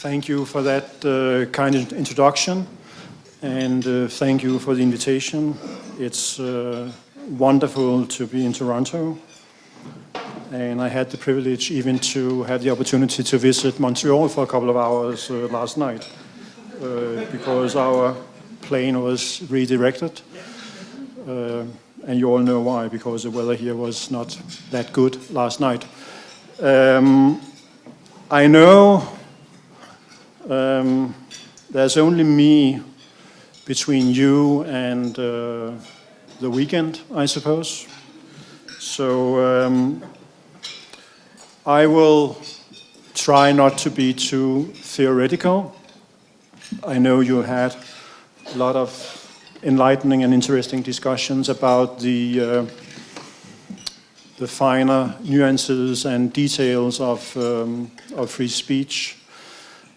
Thank you for that kind introduction, and thank you for the invitation. It's wonderful to be in Toronto, and I had the privilege even to have the opportunity to visit Montreal for a couple of hours last night because our plane was redirected, and you all know why, because the weather here was not that good last night. I know there's only me between you and the weekend, I suppose. So I will try not to be too theoretical. I know you had a lot of enlightening and interesting discussions about the finer nuances and details of free speech.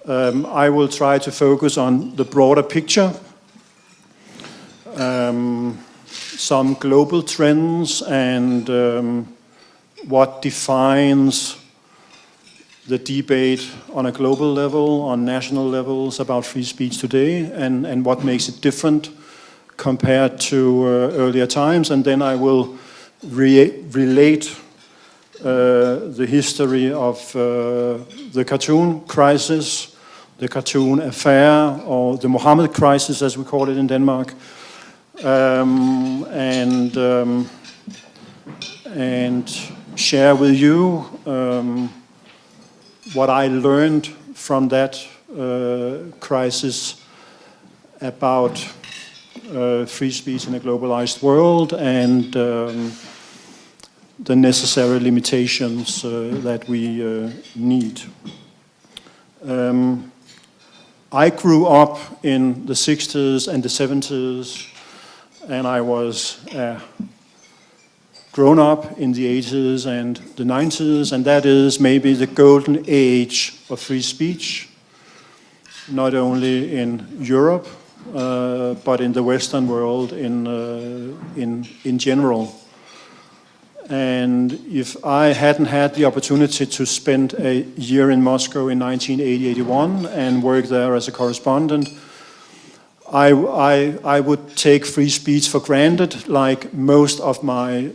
I will try to focus on the broader picture, some global trends and what defines the debate on a global level, on national levels about free speech today, and what makes it different compared to earlier times. And then I will relate the history of the cartoon crisis, the cartoon affair, or the Mohammed crisis, as we call it in Denmark, and share with you what I learned from that crisis about free speech in a globalized world and the necessary limitations that we need. I grew up in the 60s and the 70s, and I was grown up in the 80s and the 90s, and that is maybe the golden age of free speech, not only in Europe, but in the Western world in general. And if I hadn't had the opportunity to spend a year in Moscow in 1980-81 and work there as a correspondent, I would take free speech for granted, like most of my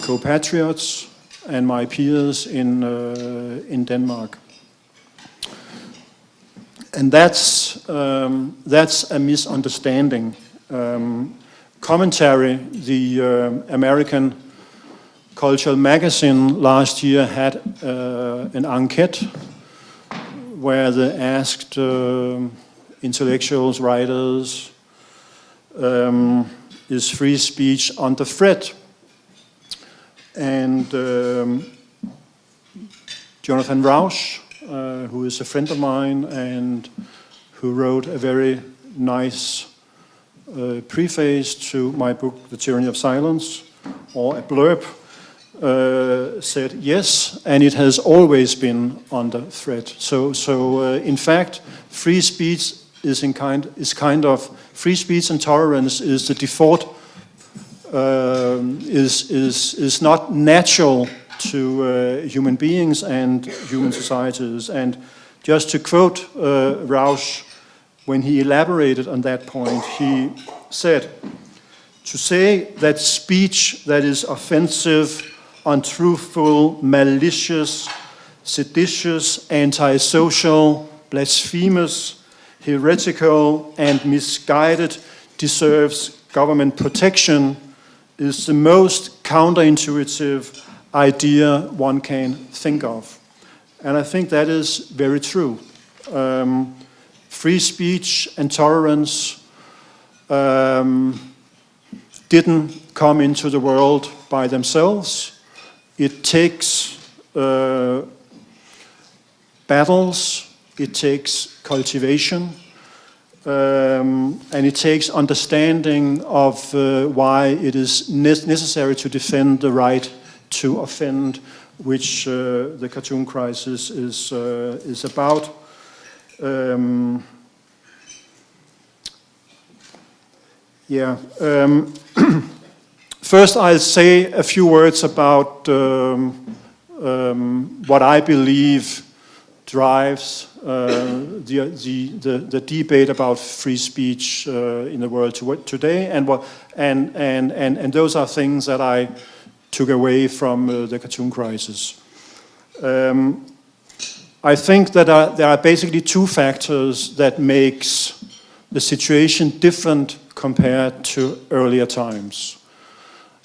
compatriots and my peers in Denmark. And that's a misunderstanding. Commentary, the American cultural magazine last year had an enquete where they asked intellectuals, writers, is free speech under threat? And Jonathan Rauch, who is a friend of mine and who wrote a very nice preface to my book, The Tyranny of Silence, or a blurb, said yes, and it has always been under threat. So in fact, free speech is kind of free speech and tolerance is the default, is not natural to human beings and human societies. And just to quote Rauch, when he elaborated on that point, he said, "To say that speech that is offensive, untruthful, malicious, seditious, antisocial, blasphemous, heretical, and misguided deserves government protection is the most counterintuitive idea one can think of." And I think that is very true. Free speech and tolerance didn't come into the world by themselves. It takes battles, it takes cultivation, and it takes understanding of why it is necessary to defend the right to offend, which the cartoon crisis is about. First, I'll say a few words about what I believe drives the debate about free speech in the world today, and those are things that I took away from the cartoon crisis. I think that there are basically two factors that makes the situation different compared to earlier times.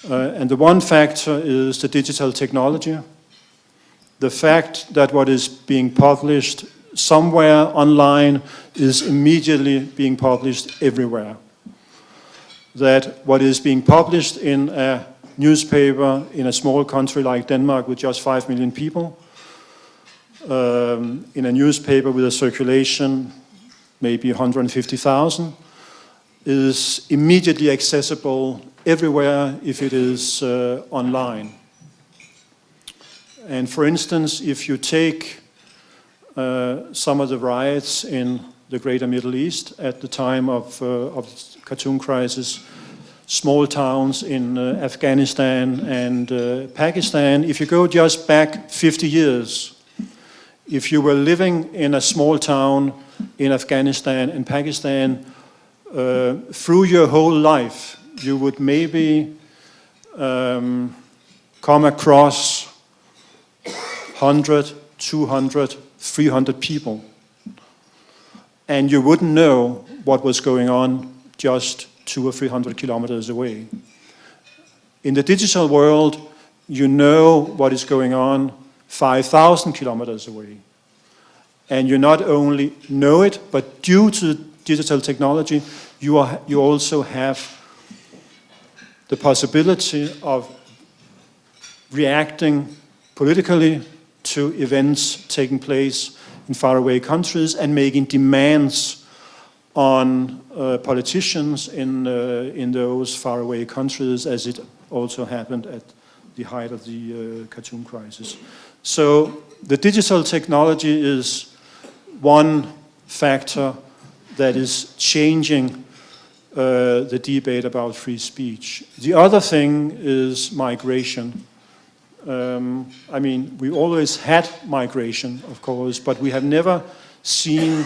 And the one factor is the digital technology. The fact that what is being published somewhere online is immediately being published everywhere. That what is being published in a newspaper in a small country like Denmark with just 5 million people, in a newspaper with a circulation maybe 150,000, is immediately accessible everywhere if it is online. And for instance, if you take some of the riots in the greater Middle East at the time of the cartoon crisis, small towns in Afghanistan and Pakistan, if you go just back 50 years, if you were living in a small town in Afghanistan and Pakistan, through your whole life, you would maybe come across 100, 200, 300 people. And you wouldn't know what was going on just 200 or 300 kilometers away. In the digital world, you know what is going on 5,000 kilometers away. And you not only know it, but due to digital technology, you also have the possibility of reacting politically to events taking place in faraway countries and making demands on politicians in those faraway countries, as it also happened at the height of the cartoon crisis. So the digital technology is one factor that is changing the debate about free speech. The other thing is migration. I mean, we always had migration, of course, but we have never seen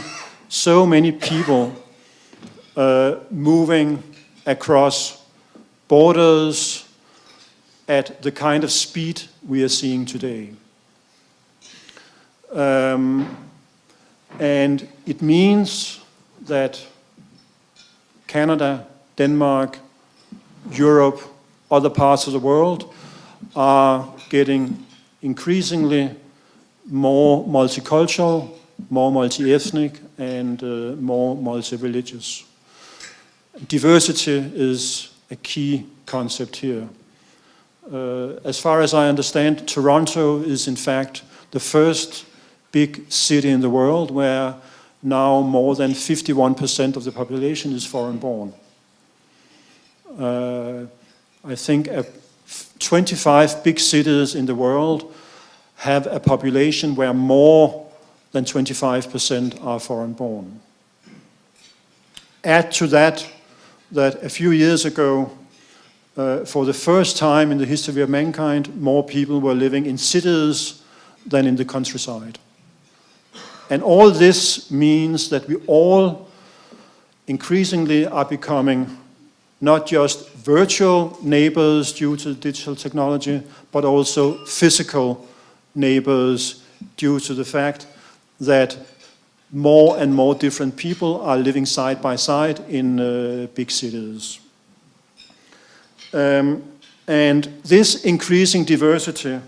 so many people moving across borders at the kind of speed we are seeing today. And it means that Canada, Denmark, Europe, other parts of the world are getting increasingly more multicultural, more multi-ethnic, and more multi-religious. Diversity is a key concept here. As far as I understand, Toronto is in fact the first big city in the world where now more than 51% of the population is foreign-born. I think 25 big cities in the world have a population where more than 25% are foreign-born. Add to that a few years ago, for the first time in the history of mankind, more people were living in cities than in the countryside. And all this means that we all increasingly are becoming not just virtual neighbors due to digital technology, but also physical neighbors due to the fact that more and more different people are living side by side in big cities. And this increasing diversity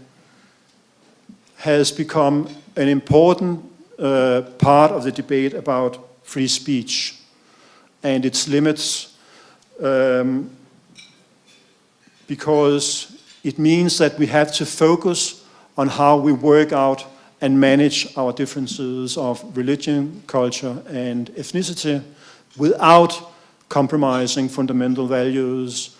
has become an important part of the debate about free speech and its limits, because it means that we have to focus on how we work out and manage our differences of religion, culture, and ethnicity without compromising fundamental values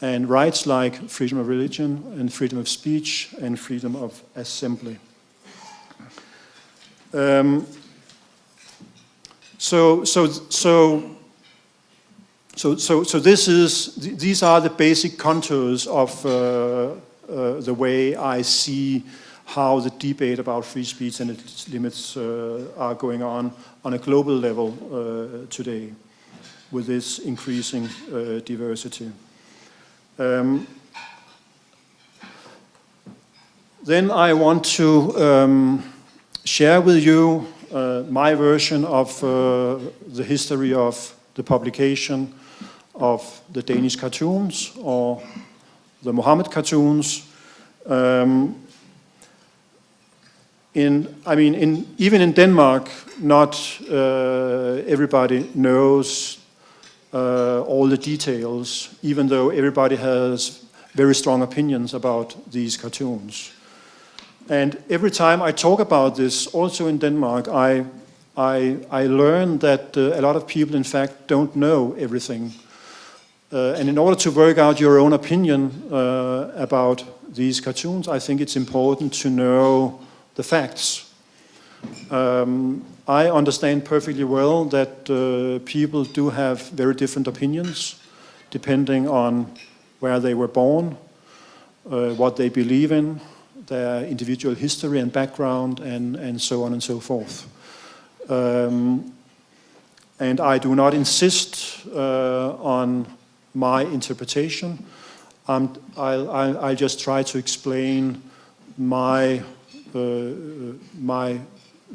and rights like freedom of religion and freedom of speech and freedom of assembly. These are the basic contours of the way I see how the debate about free speech and its limits are going on a global level today with this increasing diversity. Then I want to share with you my version of the history of the publication of the Danish cartoons, or the Mohammed cartoons. Even in Denmark, not everybody knows all the details, even though everybody has very strong opinions about these cartoons. And every time I talk about this, also in Denmark, I learn that a lot of people, in fact, don't know everything. And in order to work out your own opinion about these cartoons, I think it's important to know the facts. I understand perfectly well that people do have very different opinions, depending on where they were born, what they believe in, their individual history and background, and so on and so forth. And I do not insist on my interpretation. I'll just try to explain my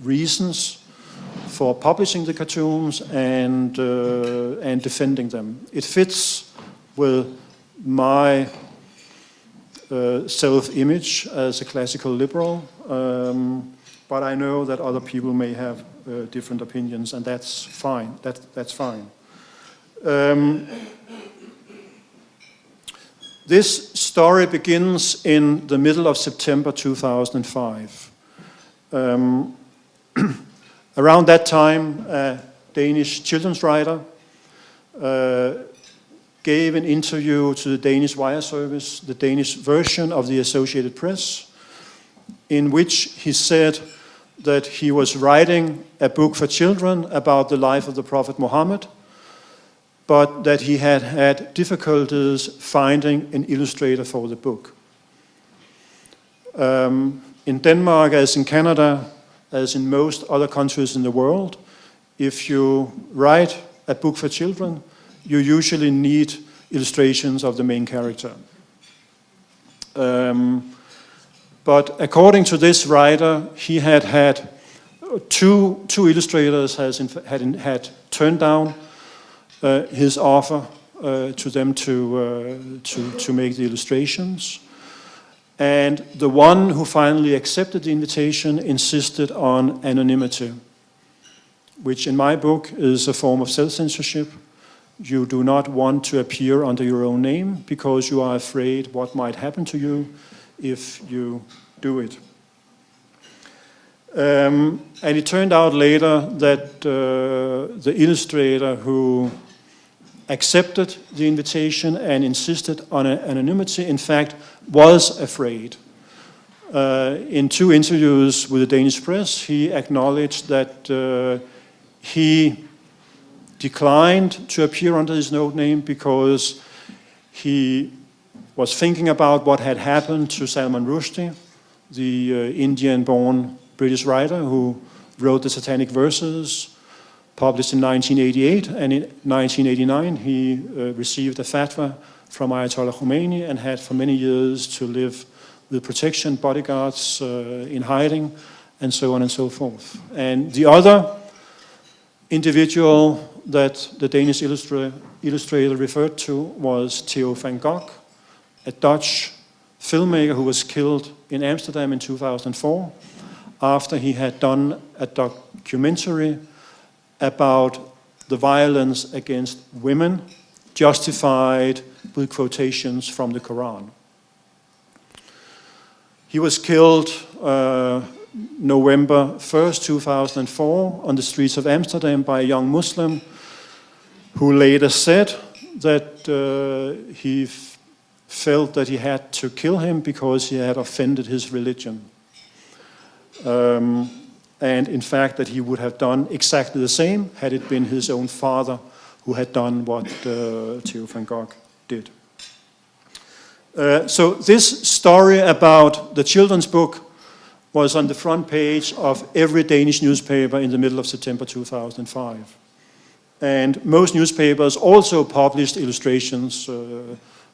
reasons for publishing the cartoons and defending them. It fits with my self-image as a classical liberal, but I know that other people may have different opinions, and that's fine. That's fine. This story begins in the middle of September 2005. Around that time, a Danish children's writer gave an interview to the Danish wire service, the Danish version of the Associated Press, in which he said that he was writing a book for children about the life of the Prophet Muhammad, but that he had had difficulties finding an illustrator for the book. In Denmark, as in Canada, as in most other countries in the world, if you write a book for children, you usually need illustrations of the main character. But according to this writer, he had two illustrators had turned down his offer to them to make the illustrations. And the one who finally accepted the invitation insisted on anonymity, which in my book is a form of self-censorship. You do not want to appear under your own name because you are afraid what might happen to you if you do it. And it turned out later that the illustrator who accepted the invitation and insisted on anonymity, in fact, was afraid. In 2 interviews with the Danish press, he acknowledged that he declined to appear under his own name because he was thinking about what had happened to Salman Rushdie, the Indian-born British writer who wrote the Satanic Verses, published in 1988, and in 1989 he received a fatwa from Ayatollah Khomeini and had for many years to live with protection, bodyguards in hiding, and so on and so forth. And the other individual that the Danish illustrator referred to was Theo van Gogh, a Dutch filmmaker who was killed in Amsterdam in 2004 after he had done a documentary about the violence against women, justified with quotations from the Quran. He was killed November 1st, 2004 on the streets of Amsterdam by a young Muslim who later said that he felt that he had to kill him because he had offended his religion. And in fact that he would have done exactly the same had it been his own father who had done what Theo van Gogh did. So this story about the children's book was on the front page of every Danish newspaper in the middle of September 2005. And most newspapers also published illustrations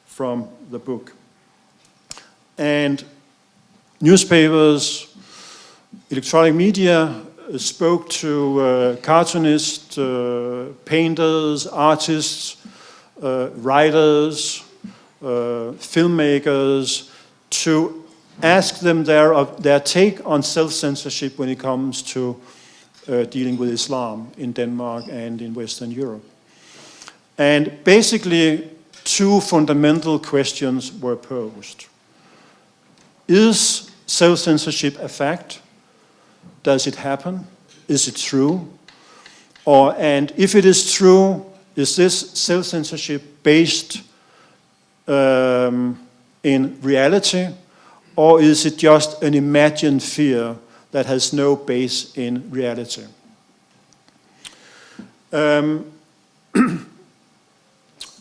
from the book. And newspapers, electronic media spoke to cartoonists, painters, artists, writers, filmmakers, to ask them their take on self-censorship when it comes to dealing with Islam in Denmark and in Western Europe. And basically, two fundamental questions were posed. Is self-censorship a fact? Does it happen? Is it true? And if it is true, is this self-censorship based in reality, or is it just an imagined fear that has no base in reality?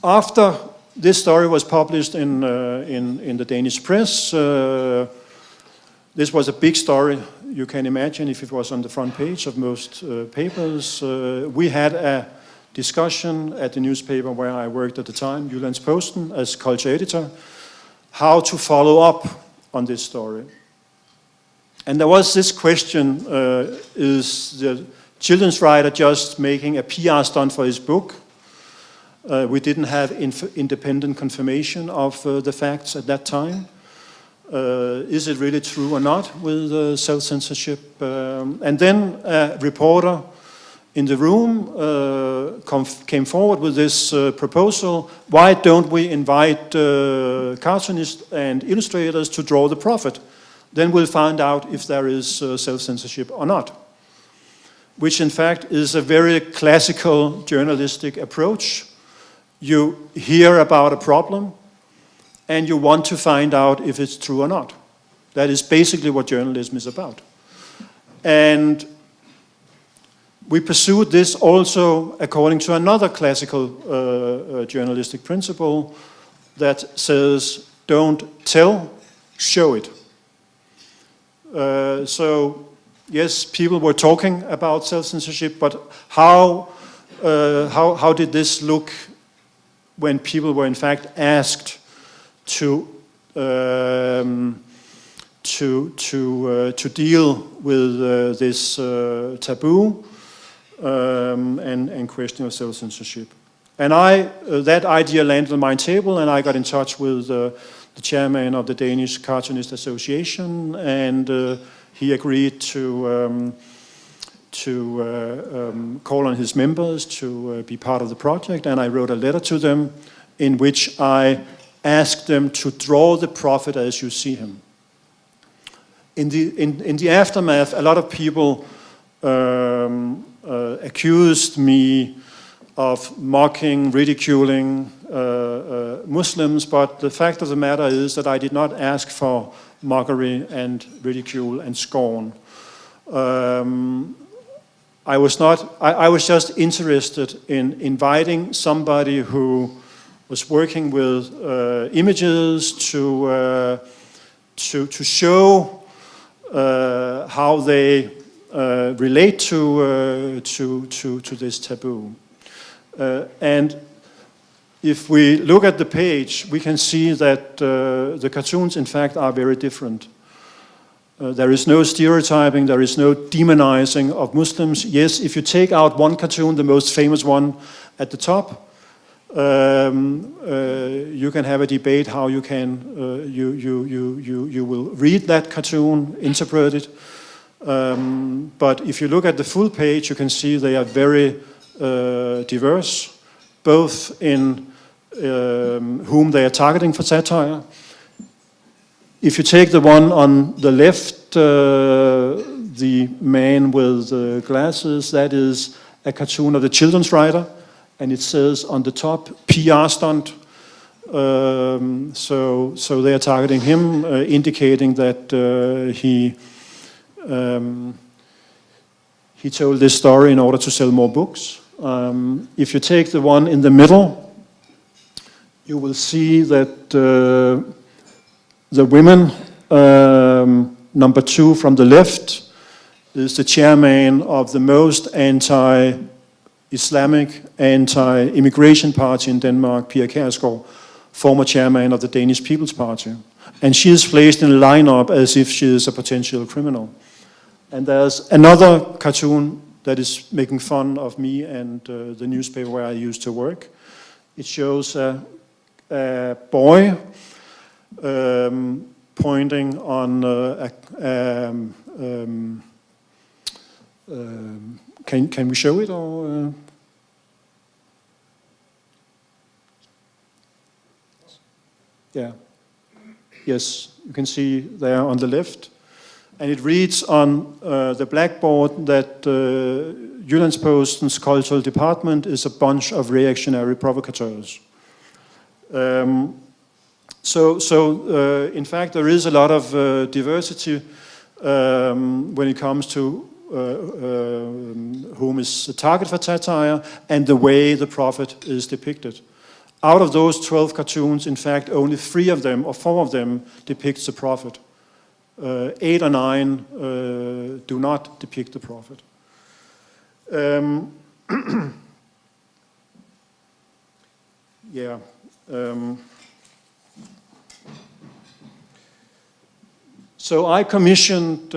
After this story was published in the Danish press, this was a big story, you can imagine, if it was on the front page of most papers. We had a discussion at the newspaper where I worked at the time, Jyllands-Posten, as culture editor, how to follow up on this story. And there was this question, is the children's writer just making a PR stunt for his book? We didn't have independent confirmation of the facts at that time. Is it really true or not with self-censorship? And then a reporter in the room came forward with this proposal: why don't we invite cartoonists and illustrators to draw the prophet? Then we'll find out if there is self-censorship or not. Which in fact is a very classical journalistic approach. You hear about a problem and you want to find out if it's true or not. That is basically what journalism is about. And we pursued this also according to another classical journalistic principle that says, don't tell, show it. So yes, people were talking about self-censorship, but how did this look when people were in fact asked to deal with this taboo and question of self-censorship? And that idea landed on my table, and I got in touch with the chairman of the Danish Cartoonist Association, and he agreed to call on his members to be part of the project. And I wrote a letter to them in which I asked them to draw the prophet as you see him. In the aftermath, a lot of people accused me of mocking, ridiculing Muslims, but the fact of the matter is that I did not ask for mockery and ridicule and scorn. I was just interested in inviting somebody who was working with images to show how they relate to this taboo. And if we look at the page, we can see that the cartoons, in fact, are very different. There is no stereotyping, there is no demonizing of Muslims. Yes, if you take out one cartoon, the most famous one at the top, you can have a debate how you can you will read that cartoon, interpret it. But if you look at the full page, you can see they are very diverse, both in whom they are targeting for satire. If you take the one on the left, the man with glasses, that is a cartoon of the children's writer, and it says on the top, PR stunt. So they are targeting him, indicating that he told this story in order to sell more books. If you take the one in the middle, you will see that the women number 2 from the left is the chairman of the most anti-Islamic, anti-immigration party in Denmark, Pia Kjærsgaard, former chairman of the Danish People's Party. And she is placed in a lineup as if she is a potential criminal. And there's another cartoon that is making fun of me and the newspaper where I used to work. It shows a boy pointing on can we show it or? Yeah. Yes, you can see there on the left. And it reads on the blackboard that Jyllands-Postens cultural department is a bunch of reactionary provocateurs. In fact, there is a lot of diversity when it comes to whom is the target for satire and the way the prophet is depicted. Out of those 12 cartoons, in fact, only 3 of them or 4 of them depicts the prophet. 8 or 9 do not depict the prophet. So I commissioned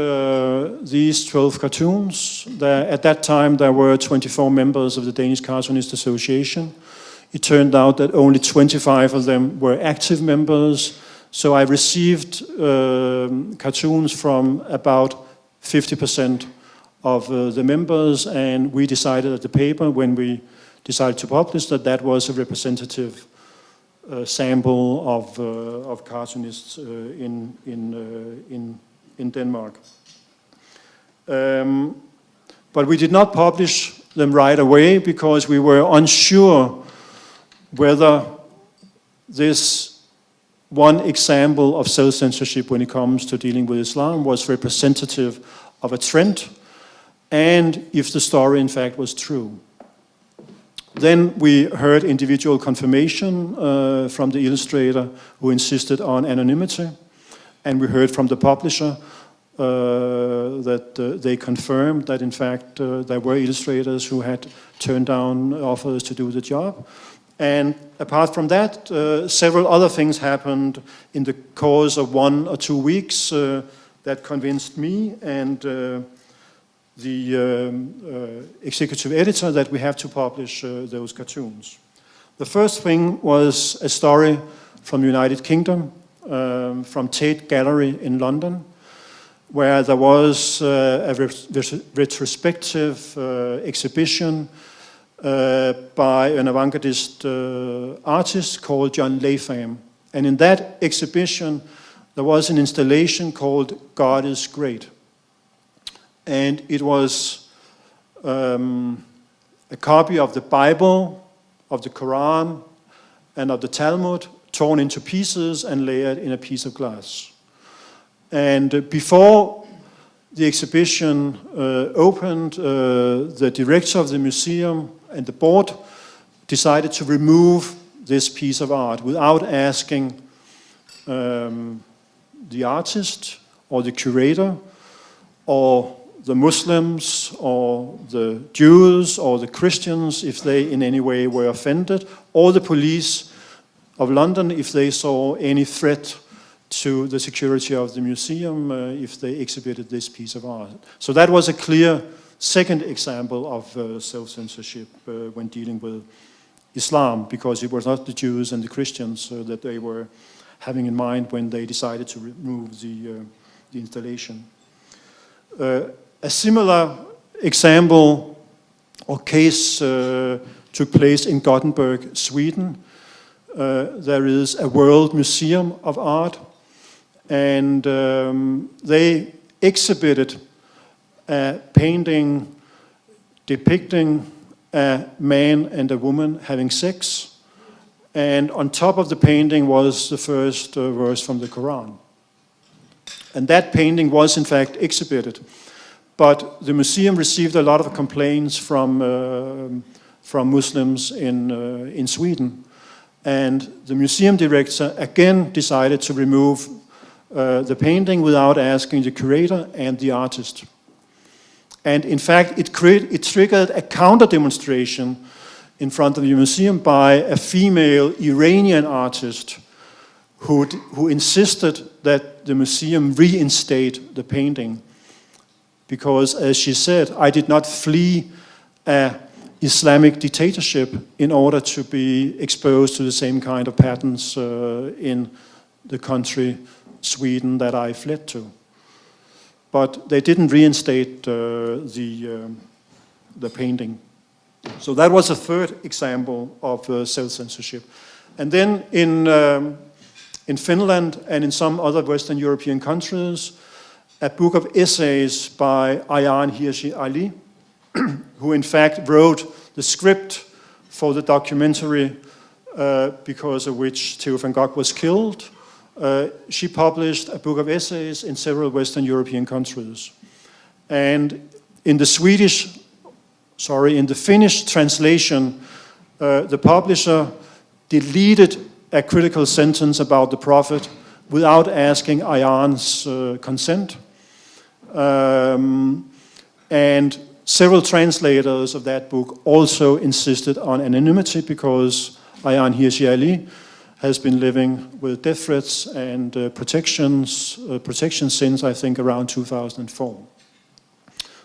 these 12 cartoons. At that time, there were 24 members of the Danish Cartoonist Association. It turned out that only 25 of them were active members. So I received cartoons from about 50% of the members, and we decided at the paper, when we decided to publish, that that was a representative sample of cartoonists in Denmark. But we did not publish them right away because we were unsure whether this one example of self-censorship when it comes to dealing with Islam was representative of a trend, and if the story in fact was true. Then we heard individual confirmation from the illustrator who insisted on anonymity, and we heard from the publisher that they confirmed that in fact there were illustrators who had turned down offers to do the job. And apart from that, several other things happened in the course of 1 or 2 weeks that convinced me and the executive editor that we have to publish those cartoons. The first thing was a story from the United Kingdom, from Tate Gallery in London, where there was a retrospective exhibition by an avant-gardist artist called John Latham. And in that exhibition, there was an installation called God is Great. And it was a copy of the Bible, of the Quran, and of the Talmud, torn into pieces and layered in a piece of glass. And before the exhibition opened, the director of the museum and the board decided to remove this piece of art without asking the artist or the curator or the Muslims or the Jews or the Christians if they in any way were offended, or the police of London if they saw any threat to the security of the museum if they exhibited this piece of art. So that was a clear second example of self-censorship when dealing with Islam, because it was not the Jews and the Christians that they were having in mind when they decided to remove the installation. A similar example or case took place in Gothenburg, Sweden. There is a World Museum of Art, and they exhibited a painting depicting a man and a woman having sex, and on top of the painting was the first verse from the Quran. And that painting was in fact exhibited, but the museum received a lot of complaints from Muslims in Sweden, and the museum director again decided to remove the painting without asking the curator and the artist. And in fact, it triggered a counter demonstration in front of the museum by a female Iranian artist who insisted that the museum reinstate the painting. Because, as she said, I did not flee an Islamic dictatorship in order to be exposed to the same kind of patterns in the country, Sweden, that I fled to. But they didn't reinstate the painting. So that was a third example of self-censorship. And then in Finland and in some other Western European countries, a book of essays by Ayaan Hirsi Ali, who in fact wrote the script for the documentary because of which Theo van Gogh was killed. She published a book of essays in several Western European countries. And in the Finnish translation, the publisher deleted a critical sentence about the prophet without asking Ayaan's consent. And several translators of that book also insisted on anonymity because Ayaan Hirsi Ali has been living with death threats and protection since, I think, around 2004.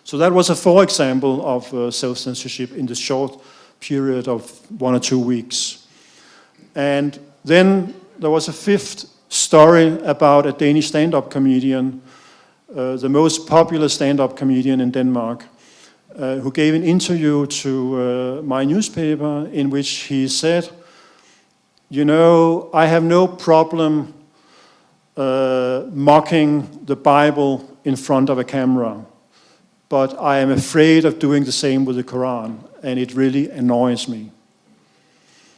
So that was a fourth example of self-censorship in the short period of 1 or 2 weeks. And then there was a fifth story about a Danish stand-up comedian, the most popular stand-up comedian in Denmark, who gave an interview to my newspaper in which he said, you know, I have no problem mocking the Bible in front of a camera, but I am afraid of doing the same with the Quran, and it really annoys me.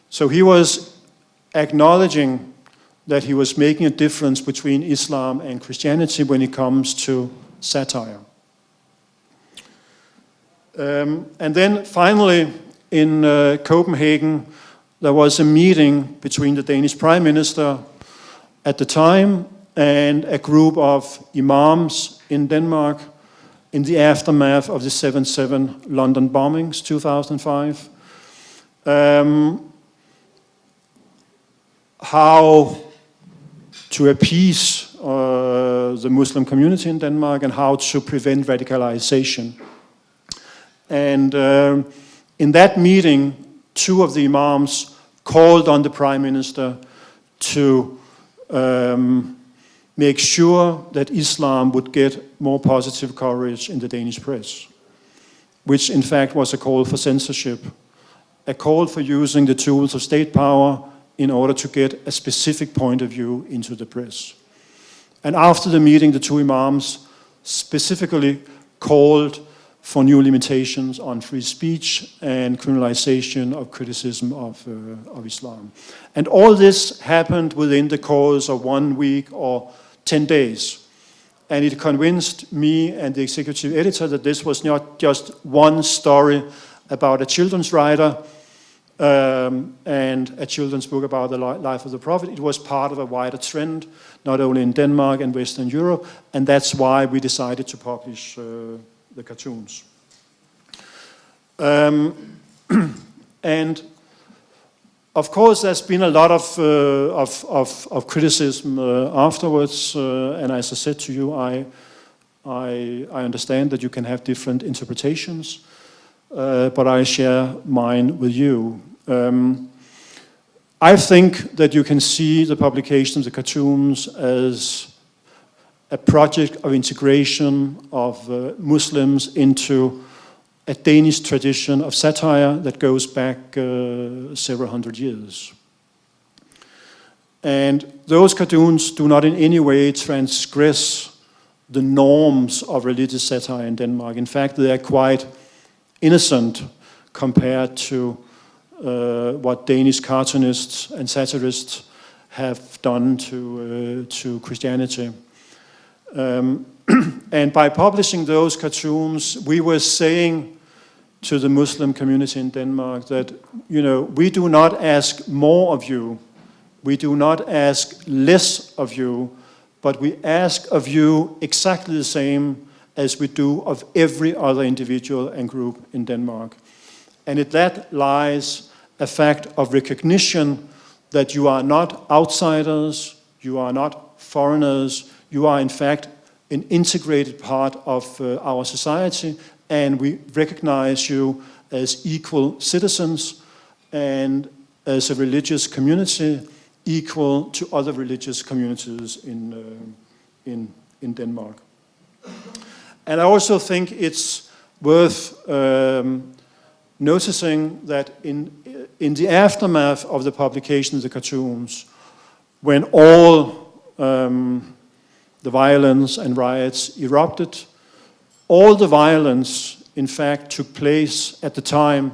So he was acknowledging that he was making a difference between Islam and Christianity when it comes to satire. And then finally, in Copenhagen, there was a meeting between the Danish Prime Minister at the time and a group of imams in Denmark in the aftermath of the 7/7 London bombings, 2005. How to appease the Muslim community in Denmark and how to prevent radicalization. And in that meeting, 2 of the imams called on the Prime Minister to make sure that Islam would get more positive coverage in the Danish press, which in fact was a call for censorship, a call for using the tools of state power in order to get a specific point of view into the press. And after the meeting, the 2 imams specifically called for new limitations on free speech and criminalization of criticism of Islam. And all this happened within the course of 1 week or 10 days. And it convinced me and the executive editor that this was not just one story about a children's writer and a children's book about the life of the prophet. It was part of a wider trend, not only in Denmark and Western Europe, and that's why we decided to publish the cartoons. And of course, there's been a lot of criticism afterwards, and as I said to you, I understand that you can have different interpretations, but I share mine with you. I think that you can see the publication of the cartoons as a project of integration of Muslims into a Danish tradition of satire that goes back several hundred years. And those cartoons do not in any way transgress the norms of religious satire in Denmark. In fact, they are quite innocent compared to what Danish cartoonists and satirists have done to Christianity. And by publishing those cartoons, we were saying to the Muslim community in Denmark that, you know, we do not ask more of you, we do not ask less of you, but we ask of you exactly the same as we do of every other individual and group in Denmark. And in that lies a fact of recognition that you are not outsiders, you are not foreigners, you are in fact an integrated part of our society, and we recognize you as equal citizens and as a religious community equal to other religious communities in Denmark. And I also think it's worth noticing that in the aftermath of the publication of the cartoons, when all the violence and riots erupted, all the violence, in fact, took place at the time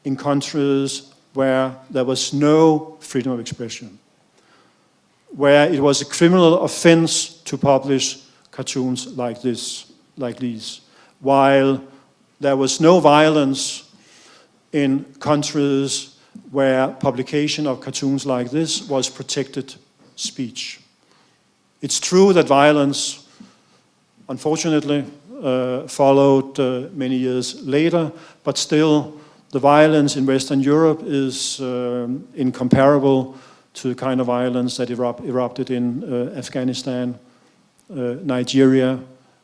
in countries where there was no freedom of expression, where it was a criminal offense to publish cartoons like these, while there was no violence in countries where publication of cartoons like this was protected speech. It's true that violence, unfortunately, followed many years later, but still the violence in Western Europe is incomparable to the kind of violence that erupted in Afghanistan, Nigeria,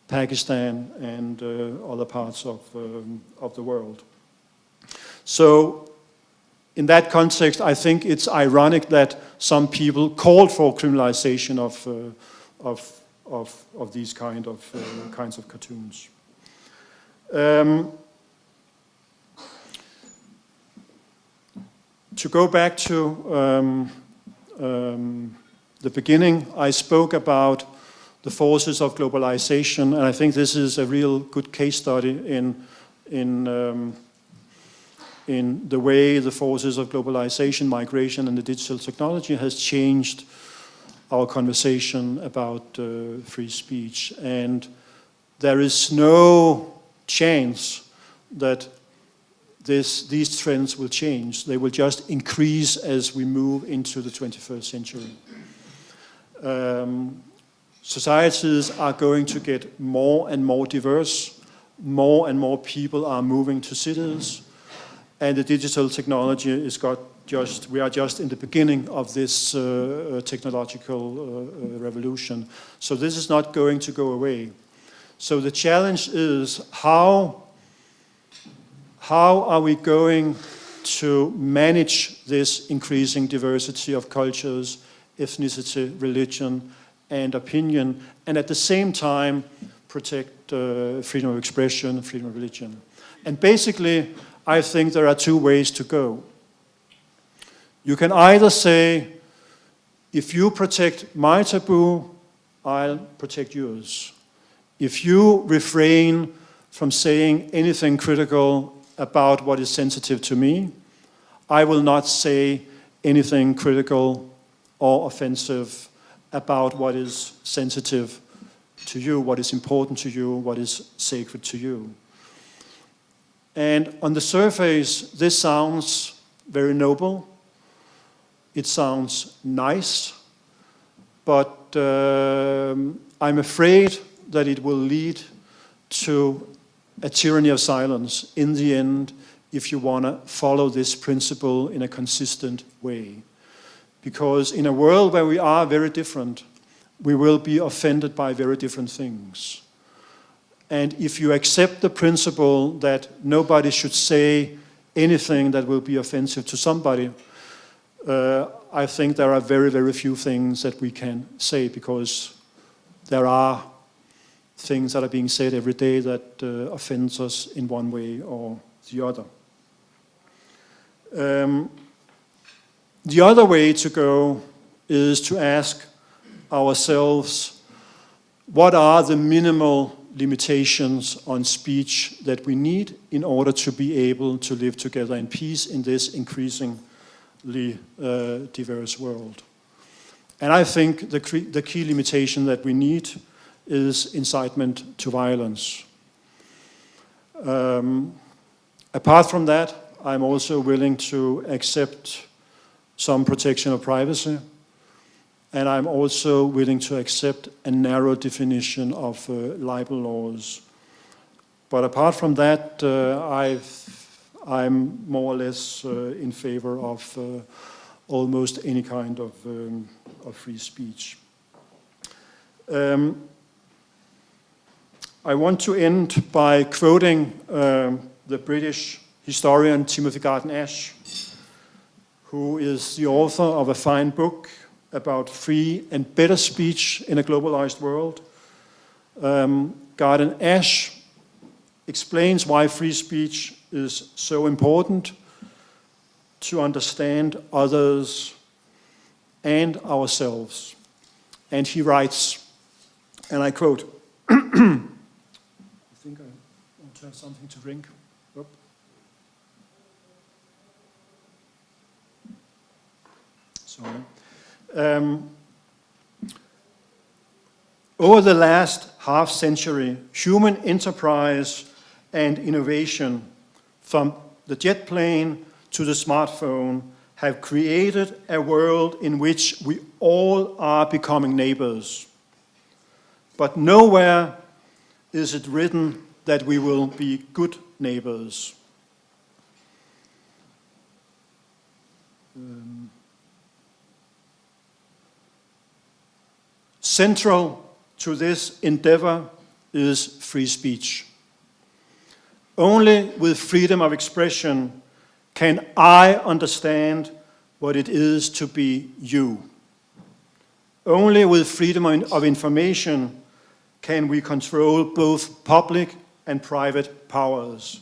Pakistan, and other parts of the world. So, in that context, I think it's ironic that some people called for criminalization of these kinds of cartoons. To go back to the beginning, I spoke about the forces of globalization, and I think this is a real good case study in the way the forces of globalization, migration, and the digital technology has changed our conversation about free speech. And there is no chance that these trends will change. They will just increase as we move into the 21st century. Societies are going to get more and more diverse. More and more people are moving to cities. And the digital technology we are just in the beginning of this technological revolution. So this is not going to go away. So the challenge is how are we going to manage this increasing diversity of cultures, ethnicity, religion, and opinion, and at the same time protect freedom of expression, freedom of religion. And basically, I think there are two ways to go. You can either say, if you protect my taboo, I'll protect yours. If you refrain from saying anything critical about what is sensitive to me, I will not say anything critical or offensive about what is sensitive to you, what is important to you, what is sacred to you. And on the surface, this sounds very noble. It sounds nice, but I'm afraid that it will lead to a tyranny of silence in the end if you want to follow this principle in a consistent way. Because in a world where we are very different, we will be offended by very different things. And if you accept the principle that nobody should say anything that will be offensive to somebody, I think there are very, very few things that we can say, because there are things that are being said every day that offends us in one way or the other. The other way to go is to ask ourselves, what are the minimal limitations on speech that we need in order to be able to live together in peace in this increasingly diverse world? And I think the key limitation that we need is incitement to violence. Apart from that, I'm also willing to accept some protection of privacy. and I'm also willing to accept a narrow definition of libel laws. But apart from that, I'm more or less in favor of almost any kind of free speech. I want to end by quoting the British historian Timothy Garton Ash, who is the author of a fine book about free and better speech in a globalized world. Garton Ash explains why free speech is so important to understand others and ourselves. And he writes, and I quote, I think I want to have something to drink. Oop. Sorry. Over the last half century, human enterprise and innovation, from the jet plane to the smartphone, have created a world in which we all are becoming neighbors. But nowhere is it written that we will be good neighbors. Central to this endeavor is free speech. Only with freedom of expression can I understand what it is to be you. Only with freedom of information can we control both public and private powers.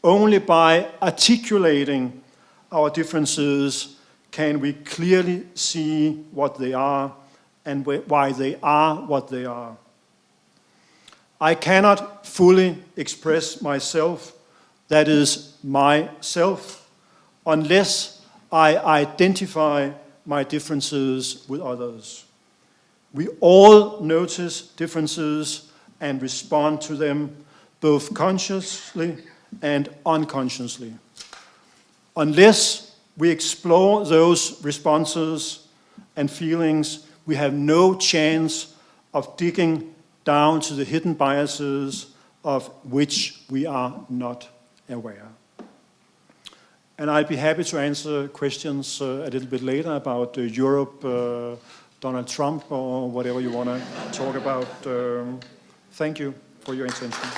Only by articulating our differences can we clearly see what they are and why they are what they are. I cannot fully express myself, that is, myself, unless I identify my differences with others. We all notice differences and respond to them both consciously and unconsciously. Unless we explore those responses and feelings, we have no chance of digging down to the hidden biases of which we are not aware. And I'd be happy to answer questions a little bit later about Europe, Donald Trump, or whatever you want to talk about. Thank you for your attention.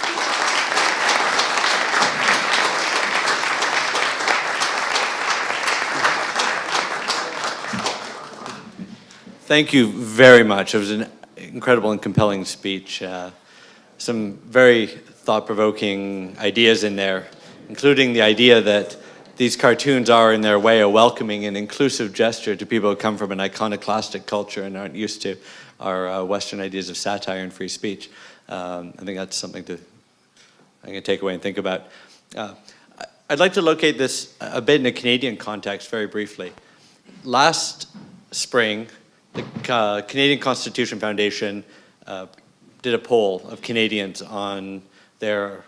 Thank you very much. It was an incredible and compelling speech. Some very thought-provoking ideas in there, including the idea that these cartoons are, in their way, a welcoming and inclusive gesture to people who come from an iconoclastic culture and aren't used to our Western ideas of satire and free speech. I think that's something I'm going to take away and think about. I'd like to locate this a bit in a Canadian context very briefly. Last spring, the Canadian Constitution Foundation did a poll of Canadians on their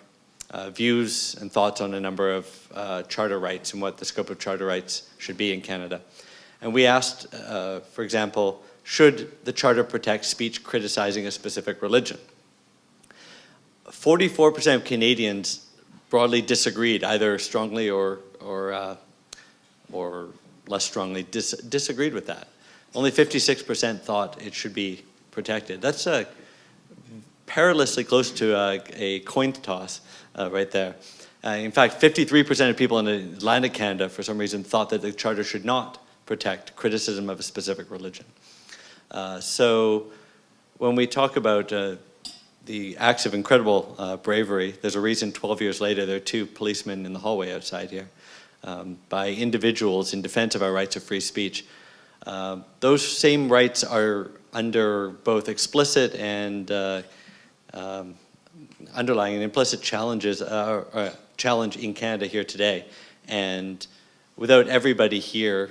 views and thoughts on a number of charter rights and what the scope of charter rights should be in Canada. And we asked, for example, should the charter protect speech criticizing a specific religion? 44% of Canadians broadly disagreed, either strongly or less strongly disagreed with that. Only 56% thought it should be protected. That's perilously close to a coin toss right there. In fact, 53% of people in Atlantic Canada, for some reason, thought that the Charter should not protect criticism of a specific religion. So when we talk about the acts of incredible bravery, there's a reason 12 years later there are 2 policemen in the hallway outside here, by individuals in defense of our rights of free speech. Those same rights are under both explicit and underlying and implicit challenges, challenge in Canada here today. And without everybody here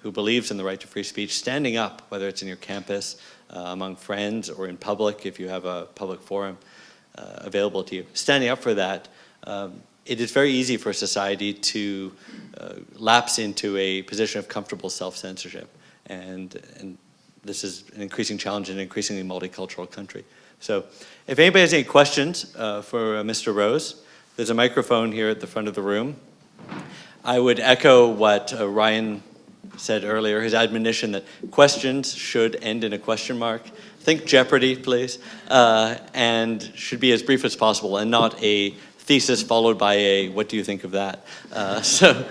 who believes in the right to free speech standing up, whether it's in your campus, among friends, or in public if you have a public forum available to you, standing up for that, it is very easy for society to lapse into a position of comfortable self-censorship. And this is an increasing challenge in an increasingly multicultural country. So if anybody has any questions for Mr. Rose, there's a microphone here at the front of the room. I would echo what Ryan said earlier, his admonition that questions should end in a question mark. Think Jeopardy, please, and should be as brief as possible and not a thesis followed by a, what do you think of that? So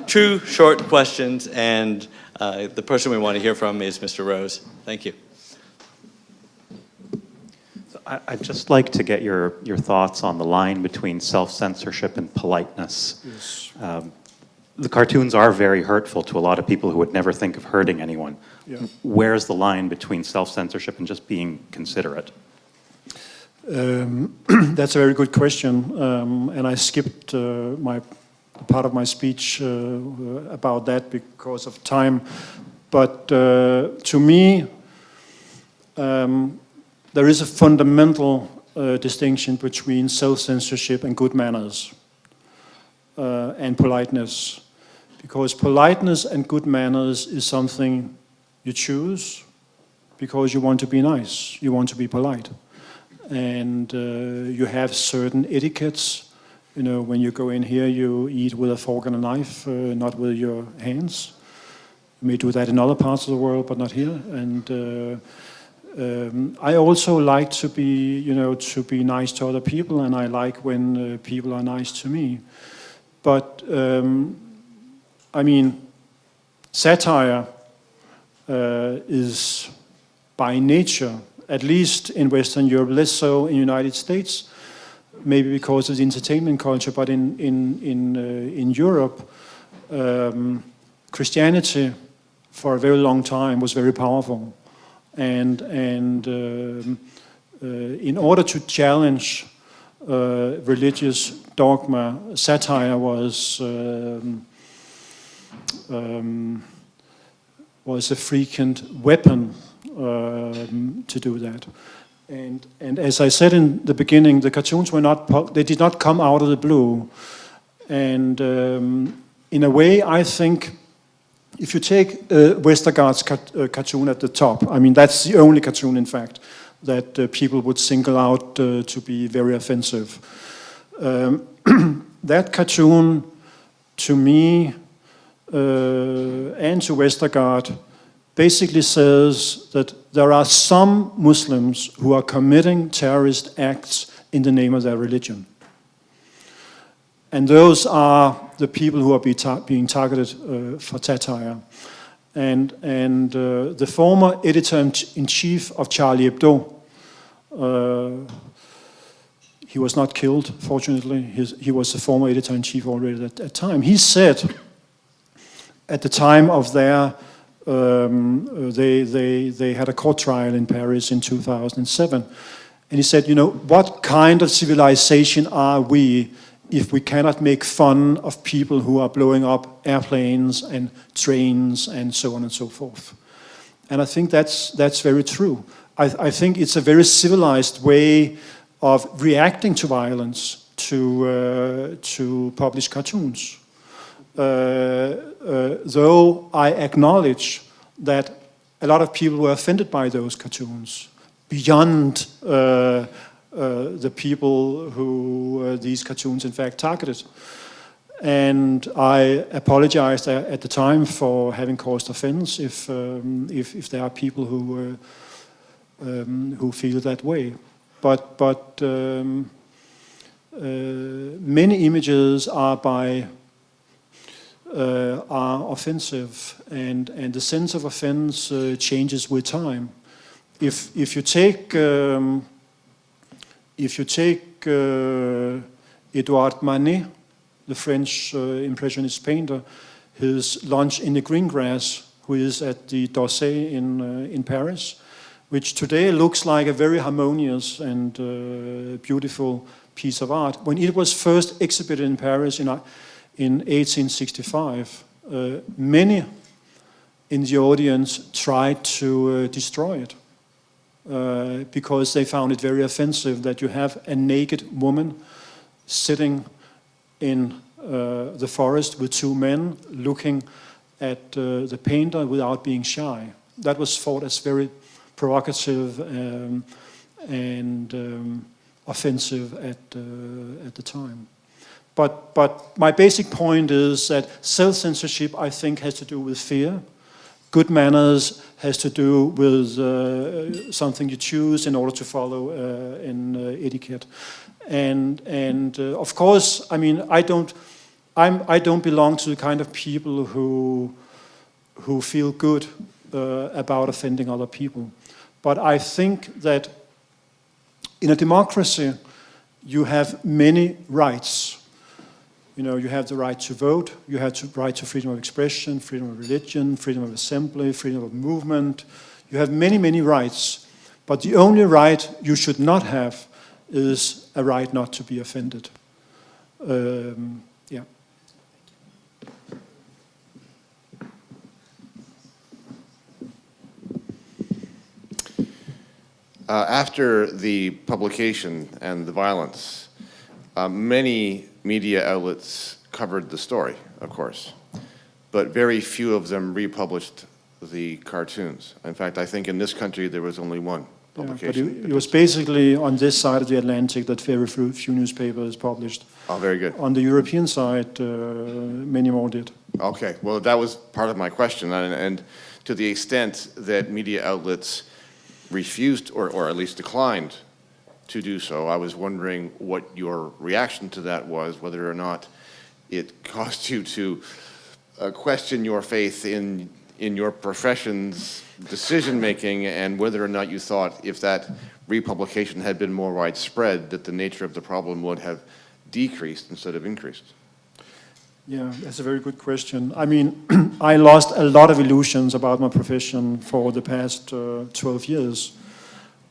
2 short questions, and the person we want to hear from is Mr. Rose. Thank you. I'd just like to get your thoughts on the line between self-censorship and politeness. Yes. The cartoons are very hurtful to a lot of people who would never think of hurting anyone. Yeah. Where's the line between self-censorship and just being considerate? That's a very good question, and I skipped part of my speech about that because of time. But to me, there is a fundamental distinction between self-censorship and good manners and politeness. Because politeness and good manners is something you choose because you want to be nice, you want to be polite. And you have certain etiquettes. You know, when you go in here, you eat with a fork and a knife, not with your hands. You may do that in other parts of the world, but not here. And I also like to be, to be nice to other people, and I like when people are nice to me. But I mean, satire is by nature, at least in Western Europe, less so in the United States, maybe because of the entertainment culture, but in Europe, Christianity for a very long time was very powerful. And in order to challenge religious dogma, satire was a frequent weapon to do that. And as I said in the beginning, the cartoons they did not come out of the blue. And in a way, I think if you take Westergaard's cartoon at the top, I mean, that's the only cartoon, in fact, that people would single out to be very offensive. That cartoon, to me, and to Westergaard, basically says that there are some Muslims who are committing terrorist acts in the name of their religion. And those are the people who are being targeted for satire. And the former editor-in-chief of Charlie Hebdo, he was not killed, fortunately. He was the former editor-in-chief already at that time. He said, at the time of their, they had a court trial in Paris in 2007. And he said, what kind of civilization are we if we cannot make fun of people who are blowing up airplanes and trains and so on and so forth? And I think that's very true. I think it's a very civilized way of reacting to violence to publish cartoons. Though I acknowledge that a lot of people were offended by those cartoons, beyond the people who these cartoons in fact targeted. And I apologized at the time for having caused offense if there are people who feel that way. But many images are offensive, and the sense of offense changes with time. If you take Edouard Manet, the French impressionist painter, his Lunch in the Green Grass, who is at the d'Orsay in Paris, which today looks like a very harmonious and beautiful piece of art. When it was first exhibited in Paris in 1865, many in the audience tried to destroy it because they found it very offensive that you have a naked woman sitting in the forest with 2 men looking at the painter without being shy. That was thought as very provocative and offensive at the time. But my basic point is that self-censorship, I think, has to do with fear. Good manners has to do with something you choose in order to follow in etiquette. And of course, I mean, I don't belong to the kind of people who feel good about offending other people. But I think that in a democracy, you have many rights. You know, you have the right to vote, you have the right to freedom of expression, freedom of religion, freedom of assembly, freedom of movement. You have many, many rights. But the only right you should not have is a right not to be offended. Yeah. After the publication and the violence, many media outlets covered the story, of course, but very few of them republished the cartoons. In fact, I think in this country there was only one publication. Yeah, but it was basically on this side of the Atlantic that very few newspapers published. Oh, very good. On the European side, many more did. Okay, well, that was part of my question, and to the extent that media outlets refused or at least declined to do so, I was wondering what your reaction to that was, whether or not it caused you to question your faith in your profession's decision-making, and whether or not you thought if that republication had been more widespread, that the nature of the problem would have decreased instead of increased. Yeah, that's a very good question. I mean, I lost a lot of illusions about my profession for the past 12 years.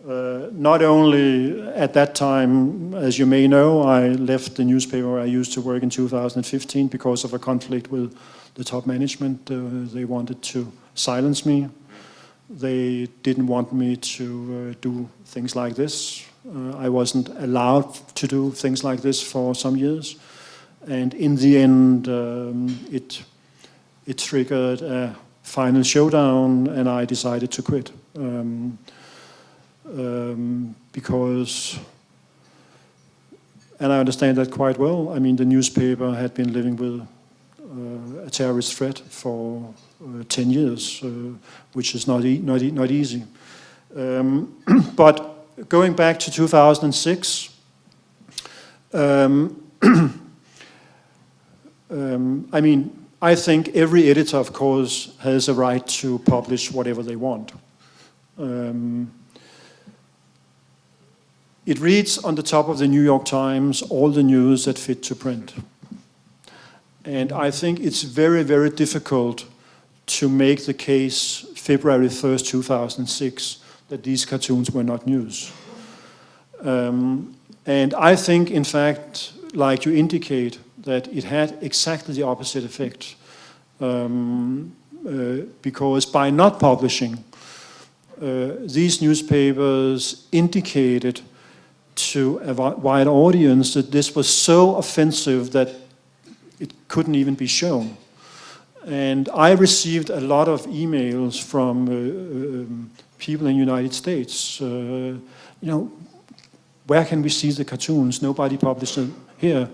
Not only at that time, as you may know, I left the newspaper where I used to work in 2015 because of a conflict with the top management. They wanted to silence me. They didn't want me to do things like this. I wasn't allowed to do things like this for some years. And in the end, it triggered a final showdown, and I decided to quit. Because, and I understand that quite well, I mean, the newspaper had been living with a terrorist threat for 10 years, which is not easy. But going back to 2006, I mean, I think every editor, of course, has a right to publish whatever they want. It reads on the top of the New York Times all the news that fit to print. And I think it's very, very difficult to make the case February 1st, 2006, that these cartoons were not news. And I think, in fact, like you indicate, that it had exactly the opposite effect. Because by not publishing, these newspapers indicated to a wide audience that this was so offensive that it couldn't even be shown. And I received a lot of emails from people in the United States. You know, where can we see the cartoons? Nobody published them here.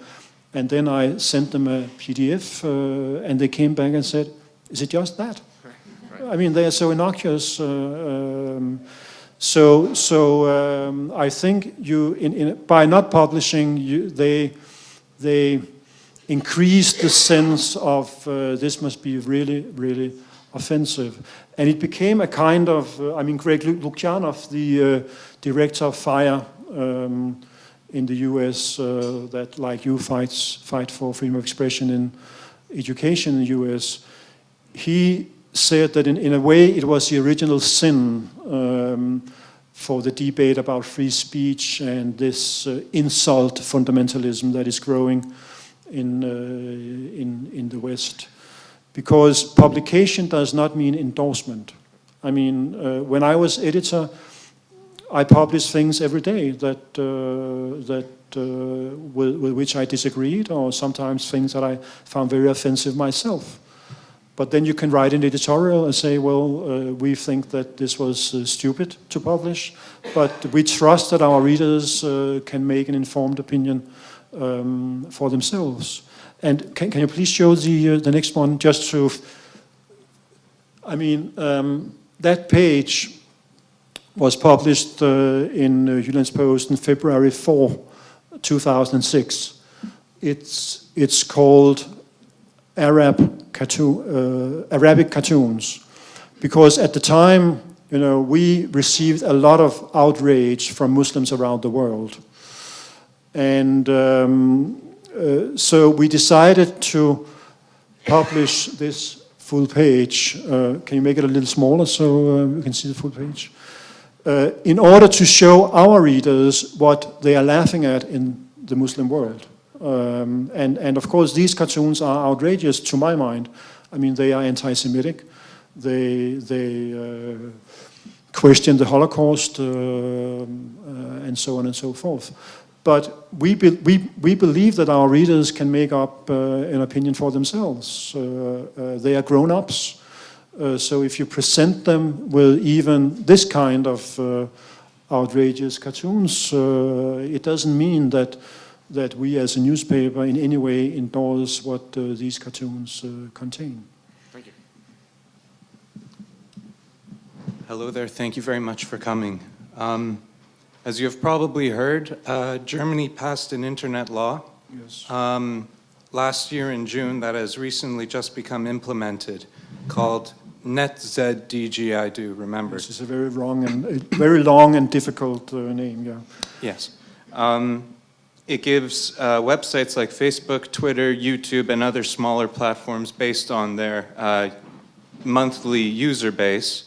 And then I sent them a PDF, and they came back and said, "Is it just that?" Right. I mean, they are so innocuous. I think by not publishing, they increased the sense of this must be really, really offensive. And it became a kind of, I mean, Greg Lukianoff, the director of FIRE in the US, that like you fight for freedom of expression in education in the US, he said that in a way it was the original sin for the debate about free speech and this insult fundamentalism that is growing in the West. Because publication does not mean endorsement. I mean, when I was editor, I published things every day with which I disagreed, or sometimes things that I found very offensive myself. But then you can write an editorial and say, well, we think that this was stupid to publish, but we trust that our readers can make an informed opinion for themselves. And can you please show the next one, just to, I mean, that page was published in Jyllands-Posten February 4, 2006. It's called Arabic cartoons, because at the time, you know, we received a lot of outrage from Muslims around the world, and so we decided to publish this full page. Can you make it a little smaller so you can see the full page? In order to show our readers what they are laughing at in the Muslim world. And of course, these cartoons are outrageous to my mind. I mean, they are anti-Semitic. They question the Holocaust and so on and so forth. But we believe that our readers can make up an opinion for themselves. They are grown-ups. So if you present them with even this kind of outrageous cartoons, it doesn't mean that we as a newspaper in any way endorse what these cartoons contain. Thank you. Hello there, thank you very much for coming. As you have probably heard, Germany passed an internet law last year in June that has recently just become implemented, called NetzDG, I do remember. This is a very very long and difficult name, yeah. Yes. It gives websites like Facebook, Twitter, YouTube, and other smaller platforms based on their monthly user base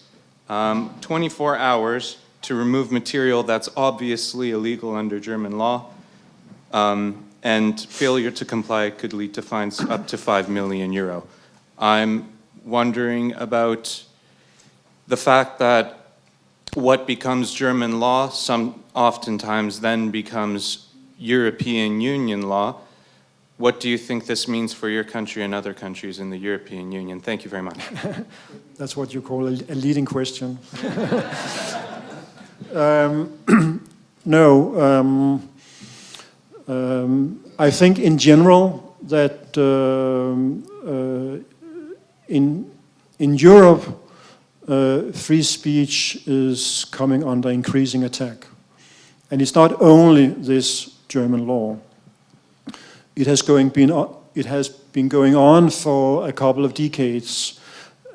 24 hours to remove material that's obviously illegal under German law, and failure to comply could lead to fines up to 5 million euro. I'm wondering about the fact that what becomes German law oftentimes then becomes European Union law. What do you think this means for your country and other countries in the European Union? Thank you very much. That's what you call a leading question. No, I think in general that in Europe, free speech is coming under increasing attack. And it's not only this German law. It has been going on for a couple of decades.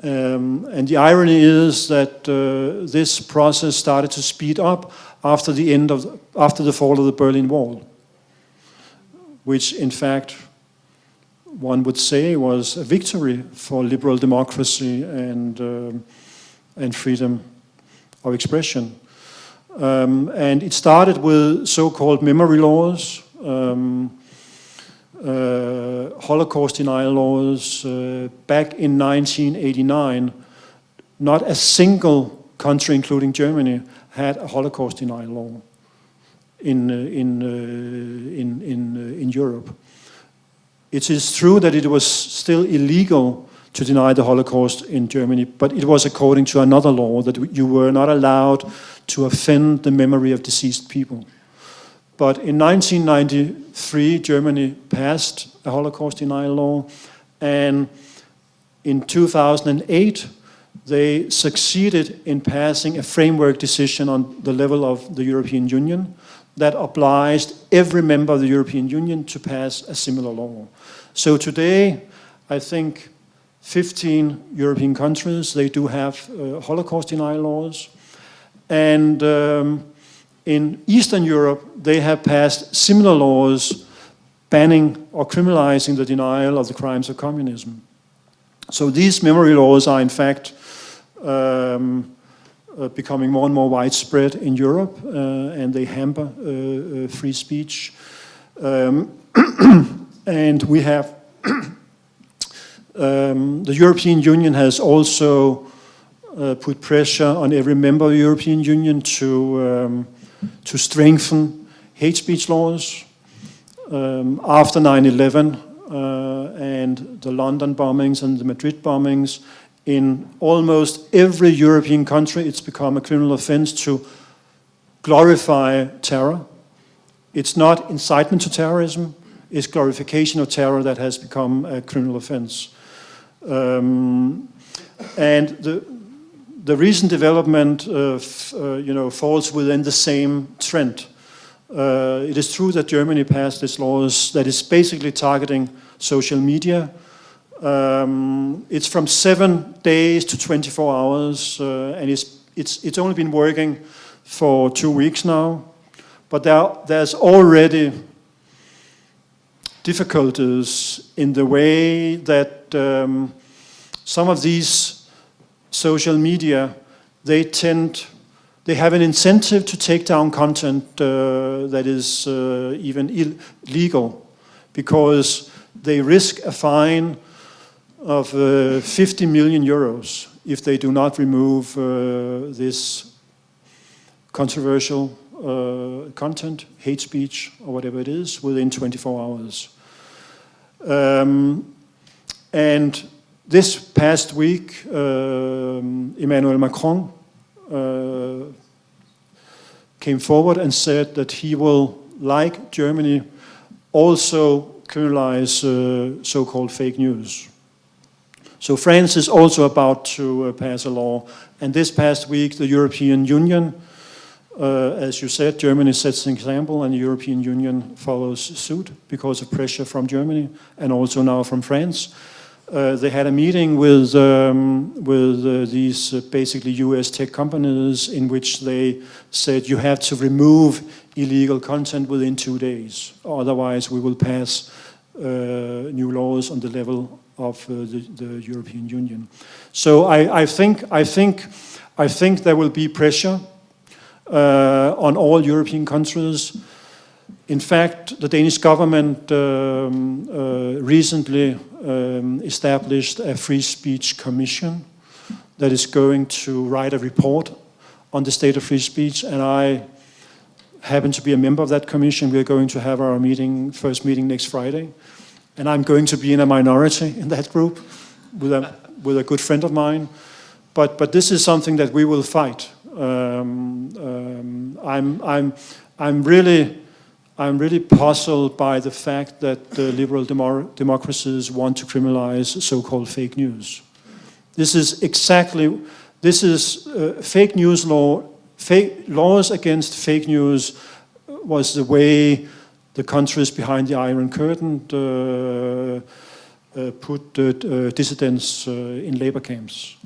And the irony is that this process started to speed up after the fall of the Berlin Wall, which in fact one would say was a victory for liberal democracy and freedom of expression. And it started with so-called memory laws, Holocaust denial laws. Back in 1989, not a single country, including Germany, had a Holocaust denial law in Europe. It is true that it was still illegal to deny the Holocaust in Germany, but it was according to another law that you were not allowed to offend the memory of deceased people. But in 1993, Germany passed a Holocaust denial law, and in 2008, they succeeded in passing a framework decision on the level of the European Union that obliged every member of the European Union to pass a similar law. So today, I think 15 European countries, they do have Holocaust denial laws. And in Eastern Europe, they have passed similar laws banning or criminalizing the denial of the crimes of communism. So these memory laws are in fact becoming more and more widespread in Europe, and they hamper free speech. And we have, the European Union has also put pressure on every member of the European Union to strengthen hate speech laws. After 9/11, and the London bombings and the Madrid bombings, in almost every European country, it's become a criminal offense to glorify terror. It's not incitement to terrorism, it's glorification of terror that has become a criminal offense. And the recent development falls within the same trend. It is true that Germany passed these laws that is basically targeting social media. It's from 7 days to 24 hours, and it's only been working for 2 weeks now. But there's already difficulties in the way that some of these social media, they have an incentive to take down content that is even illegal, because they risk a fine of 50 million euros if they do not remove this controversial content, hate speech, or whatever it is, within 24 hours. And this past week, Emmanuel Macron came forward and said that he will, like Germany, also criminalize so-called fake news. So France is also about to pass a law. And this past week, the European Union, as you said, Germany sets an example, and the European Union follows suit because of pressure from Germany and also now from France. They had a meeting with these basically US tech companies in which they said you have to remove illegal content within 2 days. Otherwise, we will pass new laws on the level of the European Union. So I think there will be pressure on all European countries. In fact, the Danish government recently established a free speech commission that is going to write a report on the state of free speech, and I happen to be a member of that commission. We are going to have our first meeting next Friday, and I'm going to be in a minority in that group with a good friend of mine. But this is something that we will fight. I'm really puzzled by the fact that the liberal democracies want to criminalize so-called fake news. This is fake news law. Laws against fake news was the way the countries behind the Iron Curtain put dissidents in labor camps.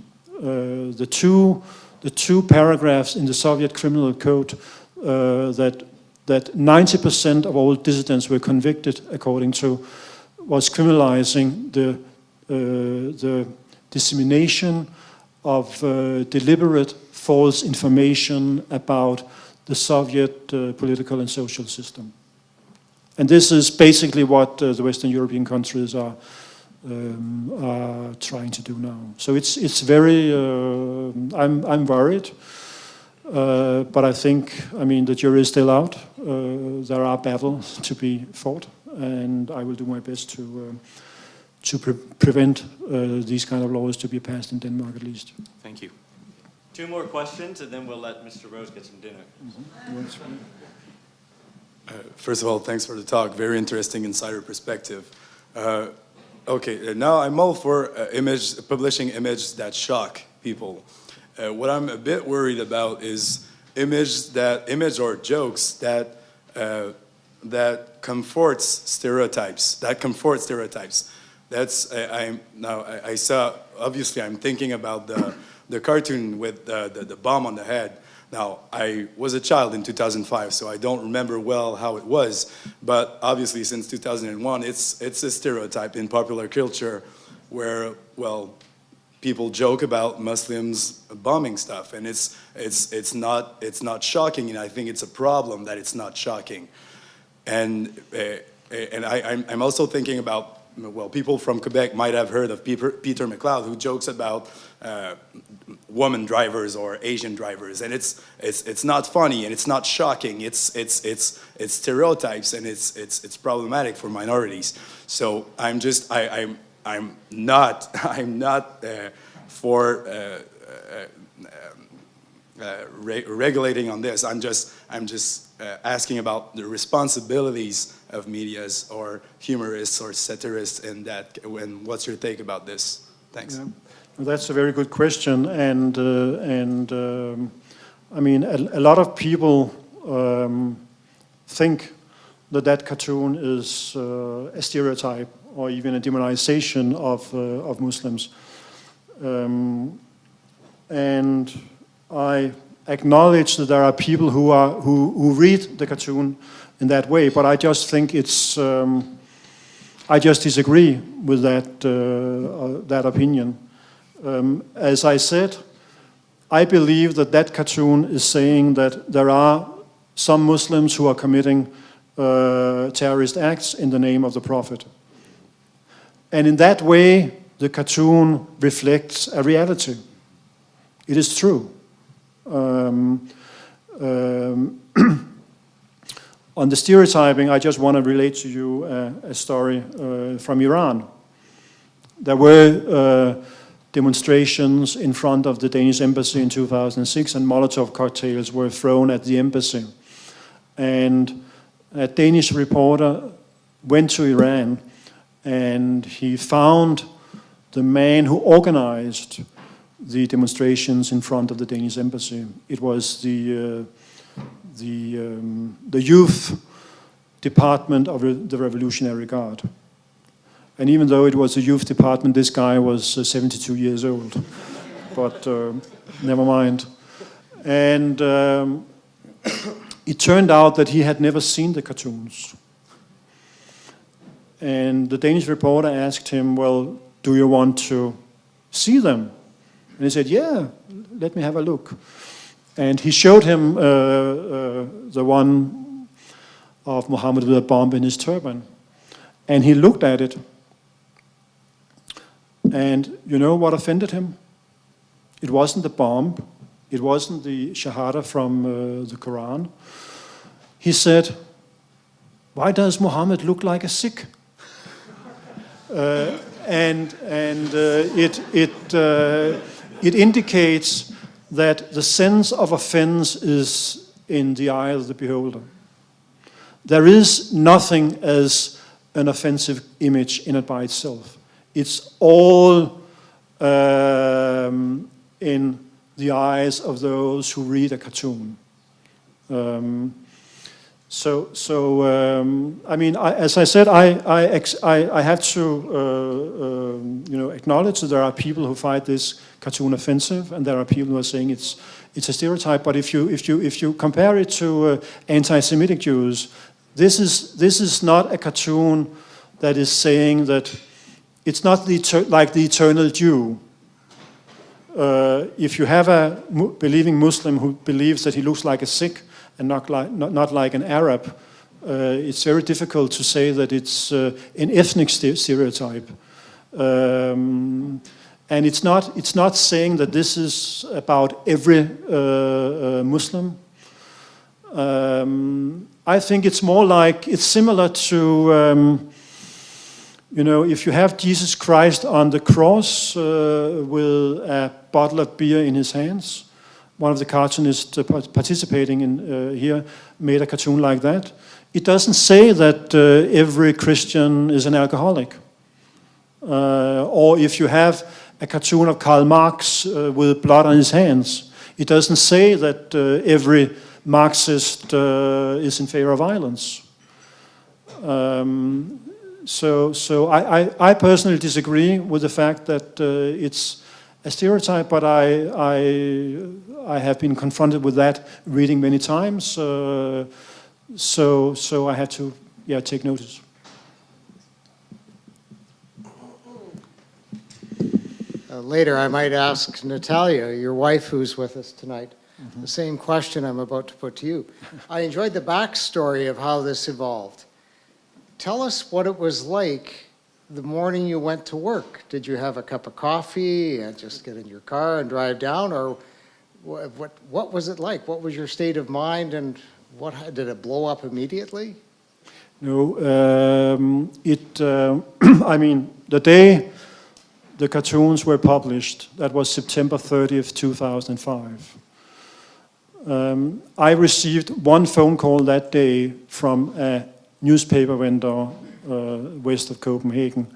The two paragraphs in the Soviet criminal code that 90% of all dissidents were convicted, according to, was criminalizing the dissemination of deliberate false information about the Soviet political and social system. And this is basically what the Western European countries are trying to do now. So it's very, I'm worried. But I think, the jury is still out. There are battles to be fought, and I will do my best to prevent these kind of laws to be passed in Denmark, at least. Thank you. 2 more questions, and then we'll let Mr. Rose get some dinner. First of all, thanks for the talk. Very interesting insider perspective. Okay, now I'm all for publishing images that shock people. What I'm a bit worried about is image or jokes that comforts stereotypes. That's I saw. Obviously, I'm thinking about the cartoon with the bomb on the head. Now, I was a child in 2005, so I don't remember well how it was. But obviously, since 2001, it's a stereotype in popular culture where, well, people joke about Muslims bombing stuff, and it's not shocking, and I think it's a problem that it's not shocking. And I'm also thinking about well, people from Quebec might have heard of Peter McLeod, who jokes about woman drivers or Asian drivers, and it's not funny and it's not shocking. It's stereotypes, and it's problematic for minorities. So I'm not for regulating on this. I'm just asking about the responsibilities of medias or humorists or satirists in that. And what's your take about this? Thanks. Yeah. Well, that's a very good question, and I mean, a lot of people think that cartoon is a stereotype or even a demonization of Muslims, and I acknowledge that there are people who read the cartoon in that way, but I just think it's I just disagree with that opinion. As I said, I believe that cartoon is saying that there are some Muslims who are committing terrorist acts in the name of the Prophet. And in that way, the cartoon reflects a reality. It is true. On the stereotyping, I just want to relate to you a story from Iran. There were demonstrations in front of the Danish embassy in 2006, and Molotov cocktails were thrown at the embassy. And a Danish reporter went to Iran, and he found the man who organized the demonstrations in front of the Danish embassy. It was the youth department of the Revolutionary Guard. And even though it was a youth department, this guy was 72 years old. But never mind. And it turned out that he had never seen the cartoons. And the Danish reporter asked him, well, do you want to see them? And he said, yeah, let me have a look. And he showed him the one of Muhammad with a bomb in his turban. And he looked at it. And you know what offended him? It wasn't the bomb. It wasn't the Shahada from the Quran. He said, why does Muhammad look like a Sikh? It indicates that the sense of offense is in the eye of the beholder. There is nothing as an offensive image in and by itself. It's all in the eyes of those who read a cartoon. I mean, as I said, I have to, acknowledge that there are people who find this cartoon offensive, and there are people who are saying it's a stereotype. But if you compare it to anti-Semitic Jews, this is not a cartoon that is saying that it's not like the eternal Jew. If you have a believing Muslim who believes that he looks like a Sikh and not like an Arab, it's very difficult to say that it's an ethnic stereotype. And it's not saying that this is about every Muslim. I think it's more like, it's similar to, if you have Jesus Christ on the cross with a bottle of beer in his hands. One of the cartoonists participating in here made a cartoon like that. It doesn't say that every Christian is an alcoholic. Or if you have a cartoon of Karl Marx with blood on his hands, it doesn't say that every Marxist is in favor of violence. So I personally disagree with the fact that it's a stereotype, but I have been confronted with that reading many times. So I had to take notice. Later, I might ask Natalia, your wife who's with us tonight, the same question I'm about to put to you. I enjoyed the backstory of how this evolved. Tell us what it was like the morning you went to work, did you have a cup of coffee and just get in your car and drive down, or what was it like? What was your state of mind, and did it blow up immediately? No, I mean, the day the cartoons were published, that was September 30th, 2005. I received one phone call that day from a newspaper vendor west of Copenhagen,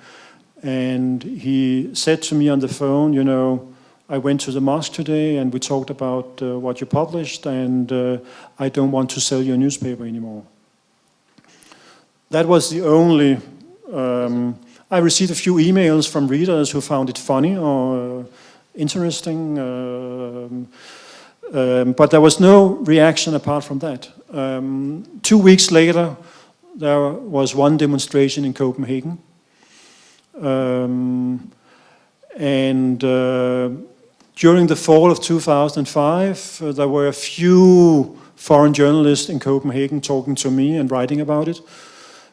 and he said to me on the phone, you know, I went to the mosque today and we talked about what you published, and I don't want to sell your newspaper anymore. That was the only, I received a few emails from readers who found it funny or interesting, but there was no reaction apart from that. 2 weeks later, there was one demonstration in Copenhagen. During the fall of 2005, there were a few foreign journalists in Copenhagen talking to me and writing about it.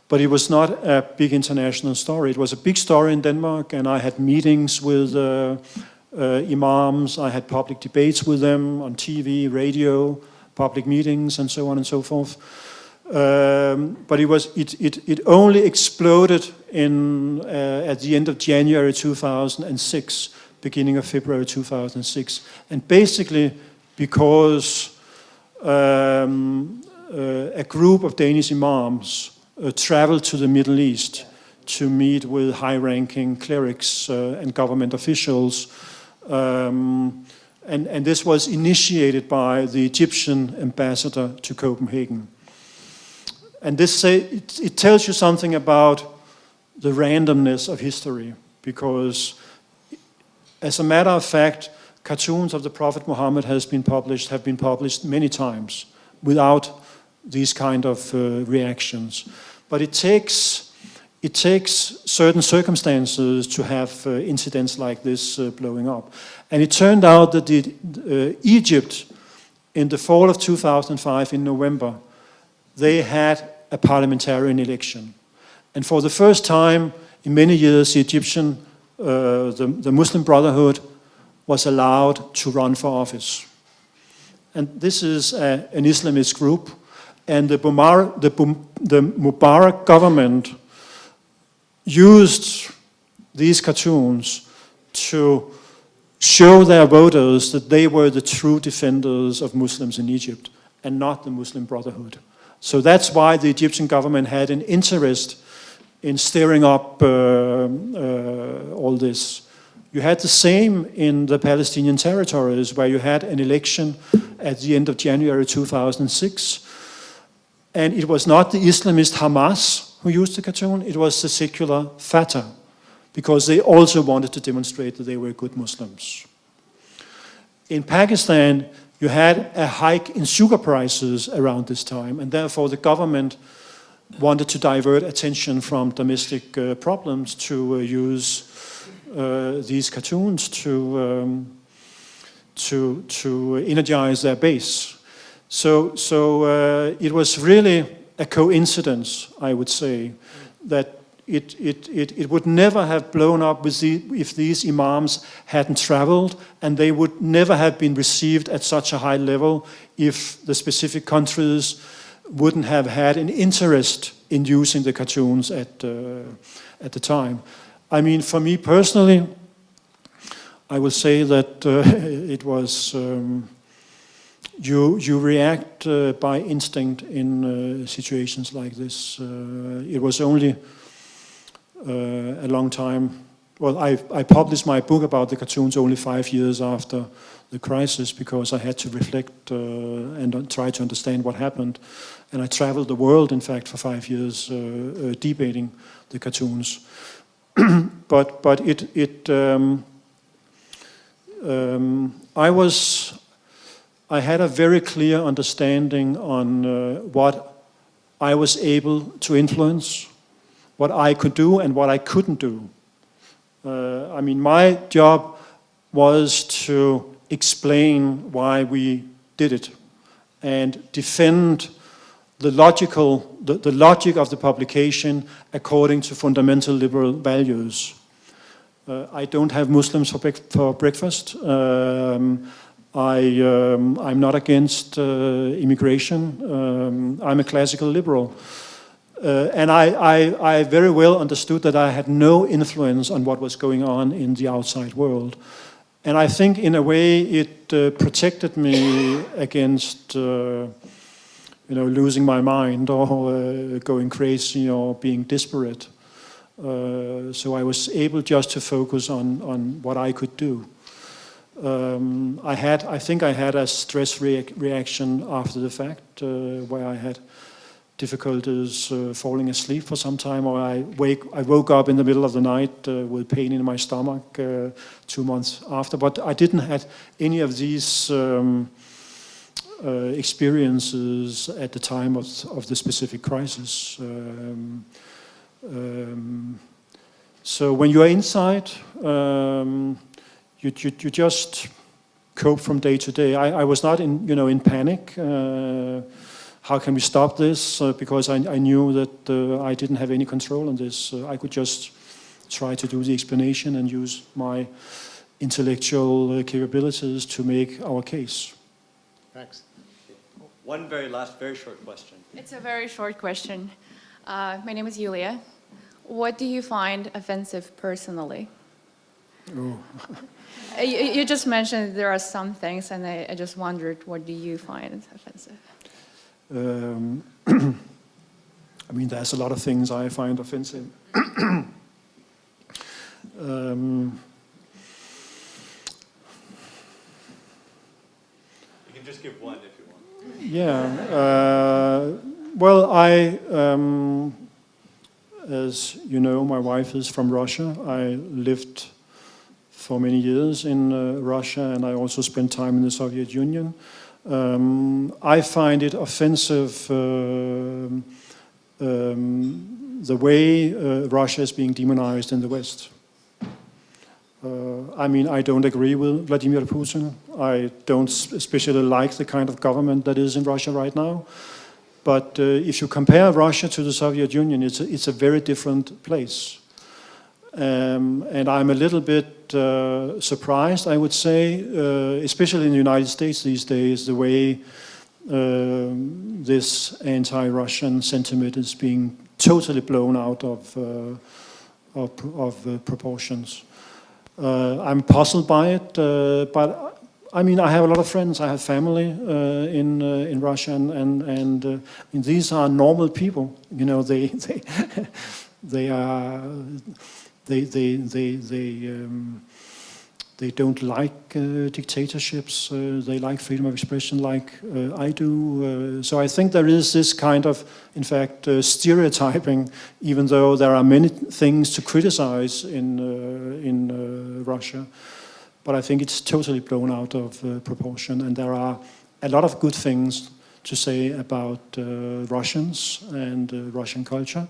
But it was not a big international story. It was a big story in Denmark, and I had meetings with imams. I had public debates with them on TV, radio, public meetings, and so on and so forth. But it only exploded at the end of January 2006, beginning of February 2006, and basically because a group of Danish imams traveled to the Middle East to meet with high-ranking clerics and government officials. And this was initiated by the Egyptian ambassador to Copenhagen. And it tells you something about the randomness of history, because as a matter of fact, cartoons of the Prophet Muhammad have been published many times without these kind of reactions. But it takes certain circumstances to have incidents like this blowing up. And it turned out that Egypt, in the fall of 2005, in November, they had a parliamentarian election. And for the first time in many years, the Egyptian, the Muslim Brotherhood was allowed to run for office. And this is an Islamist group. And the Mubarak government used these cartoons to show their voters that they were the true defenders of Muslims in Egypt and not the Muslim Brotherhood. So that's why the Egyptian government had an interest in stirring up all this. You had the same in the Palestinian territories, where you had an election at the end of January 2006. And it was not the Islamist Hamas who used the cartoon, it was the secular Fatah, because they also wanted to demonstrate that they were good Muslims. In Pakistan, you had a hike in sugar prices around this time, and therefore the government wanted to divert attention from domestic problems to use these cartoons to energize their base. So it was really a coincidence, I would say, that it would never have blown up if these imams hadn't traveled, and they would never have been received at such a high level if the specific countries wouldn't have had an interest in using the cartoons at the time. I mean, for me personally, I will say that it was... You react by instinct in situations like this. It was only a long time. Well, I published my book about the cartoons only 5 years after the crisis, because I had to reflect and try to understand what happened. And I traveled the world, in fact, for 5 years debating the cartoons. but I had a very clear understanding on what I was able to influence, what I could do and what I couldn't do. I mean, my job was to explain why we did it and defend the logic of the publication according to fundamental liberal values. I don't have Muslims for breakfast. I'm not against immigration. I'm a classical liberal. And I very well understood that I had no influence on what was going on in the outside world. And I think in a way it protected me against losing my mind or going crazy or being desperate. So I was able just to focus on what I could do. I think I had a stress reaction after the fact, where I had difficulties falling asleep for some time, or I woke up in the middle of the night with pain in my stomach 2 months after. But I didn't have any of these experiences at the time of the specific crisis. So when you are inside, you just cope from day to day. I was not in panic. How can we stop this? Because I knew that I didn't have any control on this. I could just try to do the explanation and use my intellectual capabilities to make our case. Thanks. One very last, very short question. It's a very short question. My name is Yulia. What do you find offensive personally? Oh. You just mentioned there are some things, and I just wondered, what do you find offensive? I mean, there's a lot of things I find offensive. You can just give one if you want. Yeah. Well, as you know, my wife is from Russia. I lived for many years in Russia, and I also spent time in the Soviet Union. I find it offensive the way Russia is being demonized in the West. I mean, I don't agree with Vladimir Putin. I don't especially like the kind of government that is in Russia right now. But if you compare Russia to the Soviet Union, it's a very different place. And I'm a little bit surprised, I would say, especially in the United States these days, the way this anti-Russian sentiment is being totally blown out of proportions. I'm puzzled by it, but I mean, I have a lot of friends. I have family in Russia, and these are normal people. You know, they are. They don't like dictatorships. They like freedom of expression, like I do. So I think there is this kind of, in fact, stereotyping. Even though there are many things to criticize in Russia, but I think it's totally blown out of proportion. And there are a lot of good things to say about Russians and Russian culture.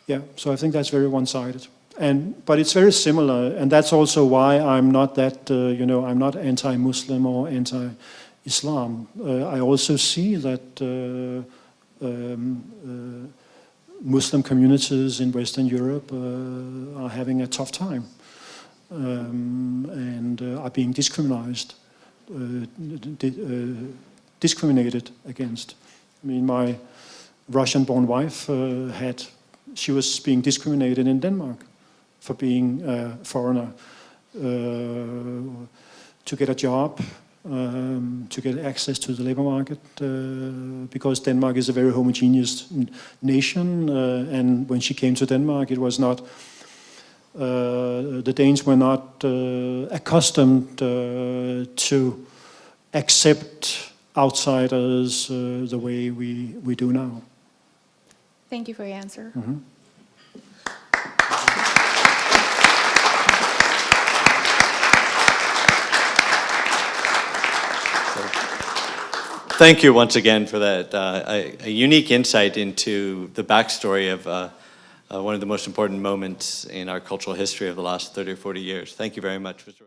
Yeah, so I think that's very one-sided, but it's very similar, and that's also why I'm not that I'm not anti-Muslim or anti-Islam. I also see that Muslim communities in Western Europe are having a tough time and are being discriminated against. I mean, my Russian-born wife she was being discriminated in Denmark for being a foreigner, to get a job, to get access to the labor market, because Denmark is a very homogeneous nation, and when she came to Denmark, it was not, the Danes were not accustomed to accept outsiders the way we do now. Thank you for your answer. Mm-hmm. Thank you once again for that a unique insight into the backstory of one of the most important moments in our cultural history of the last 30 or 40 years. Thank you very much, Mr.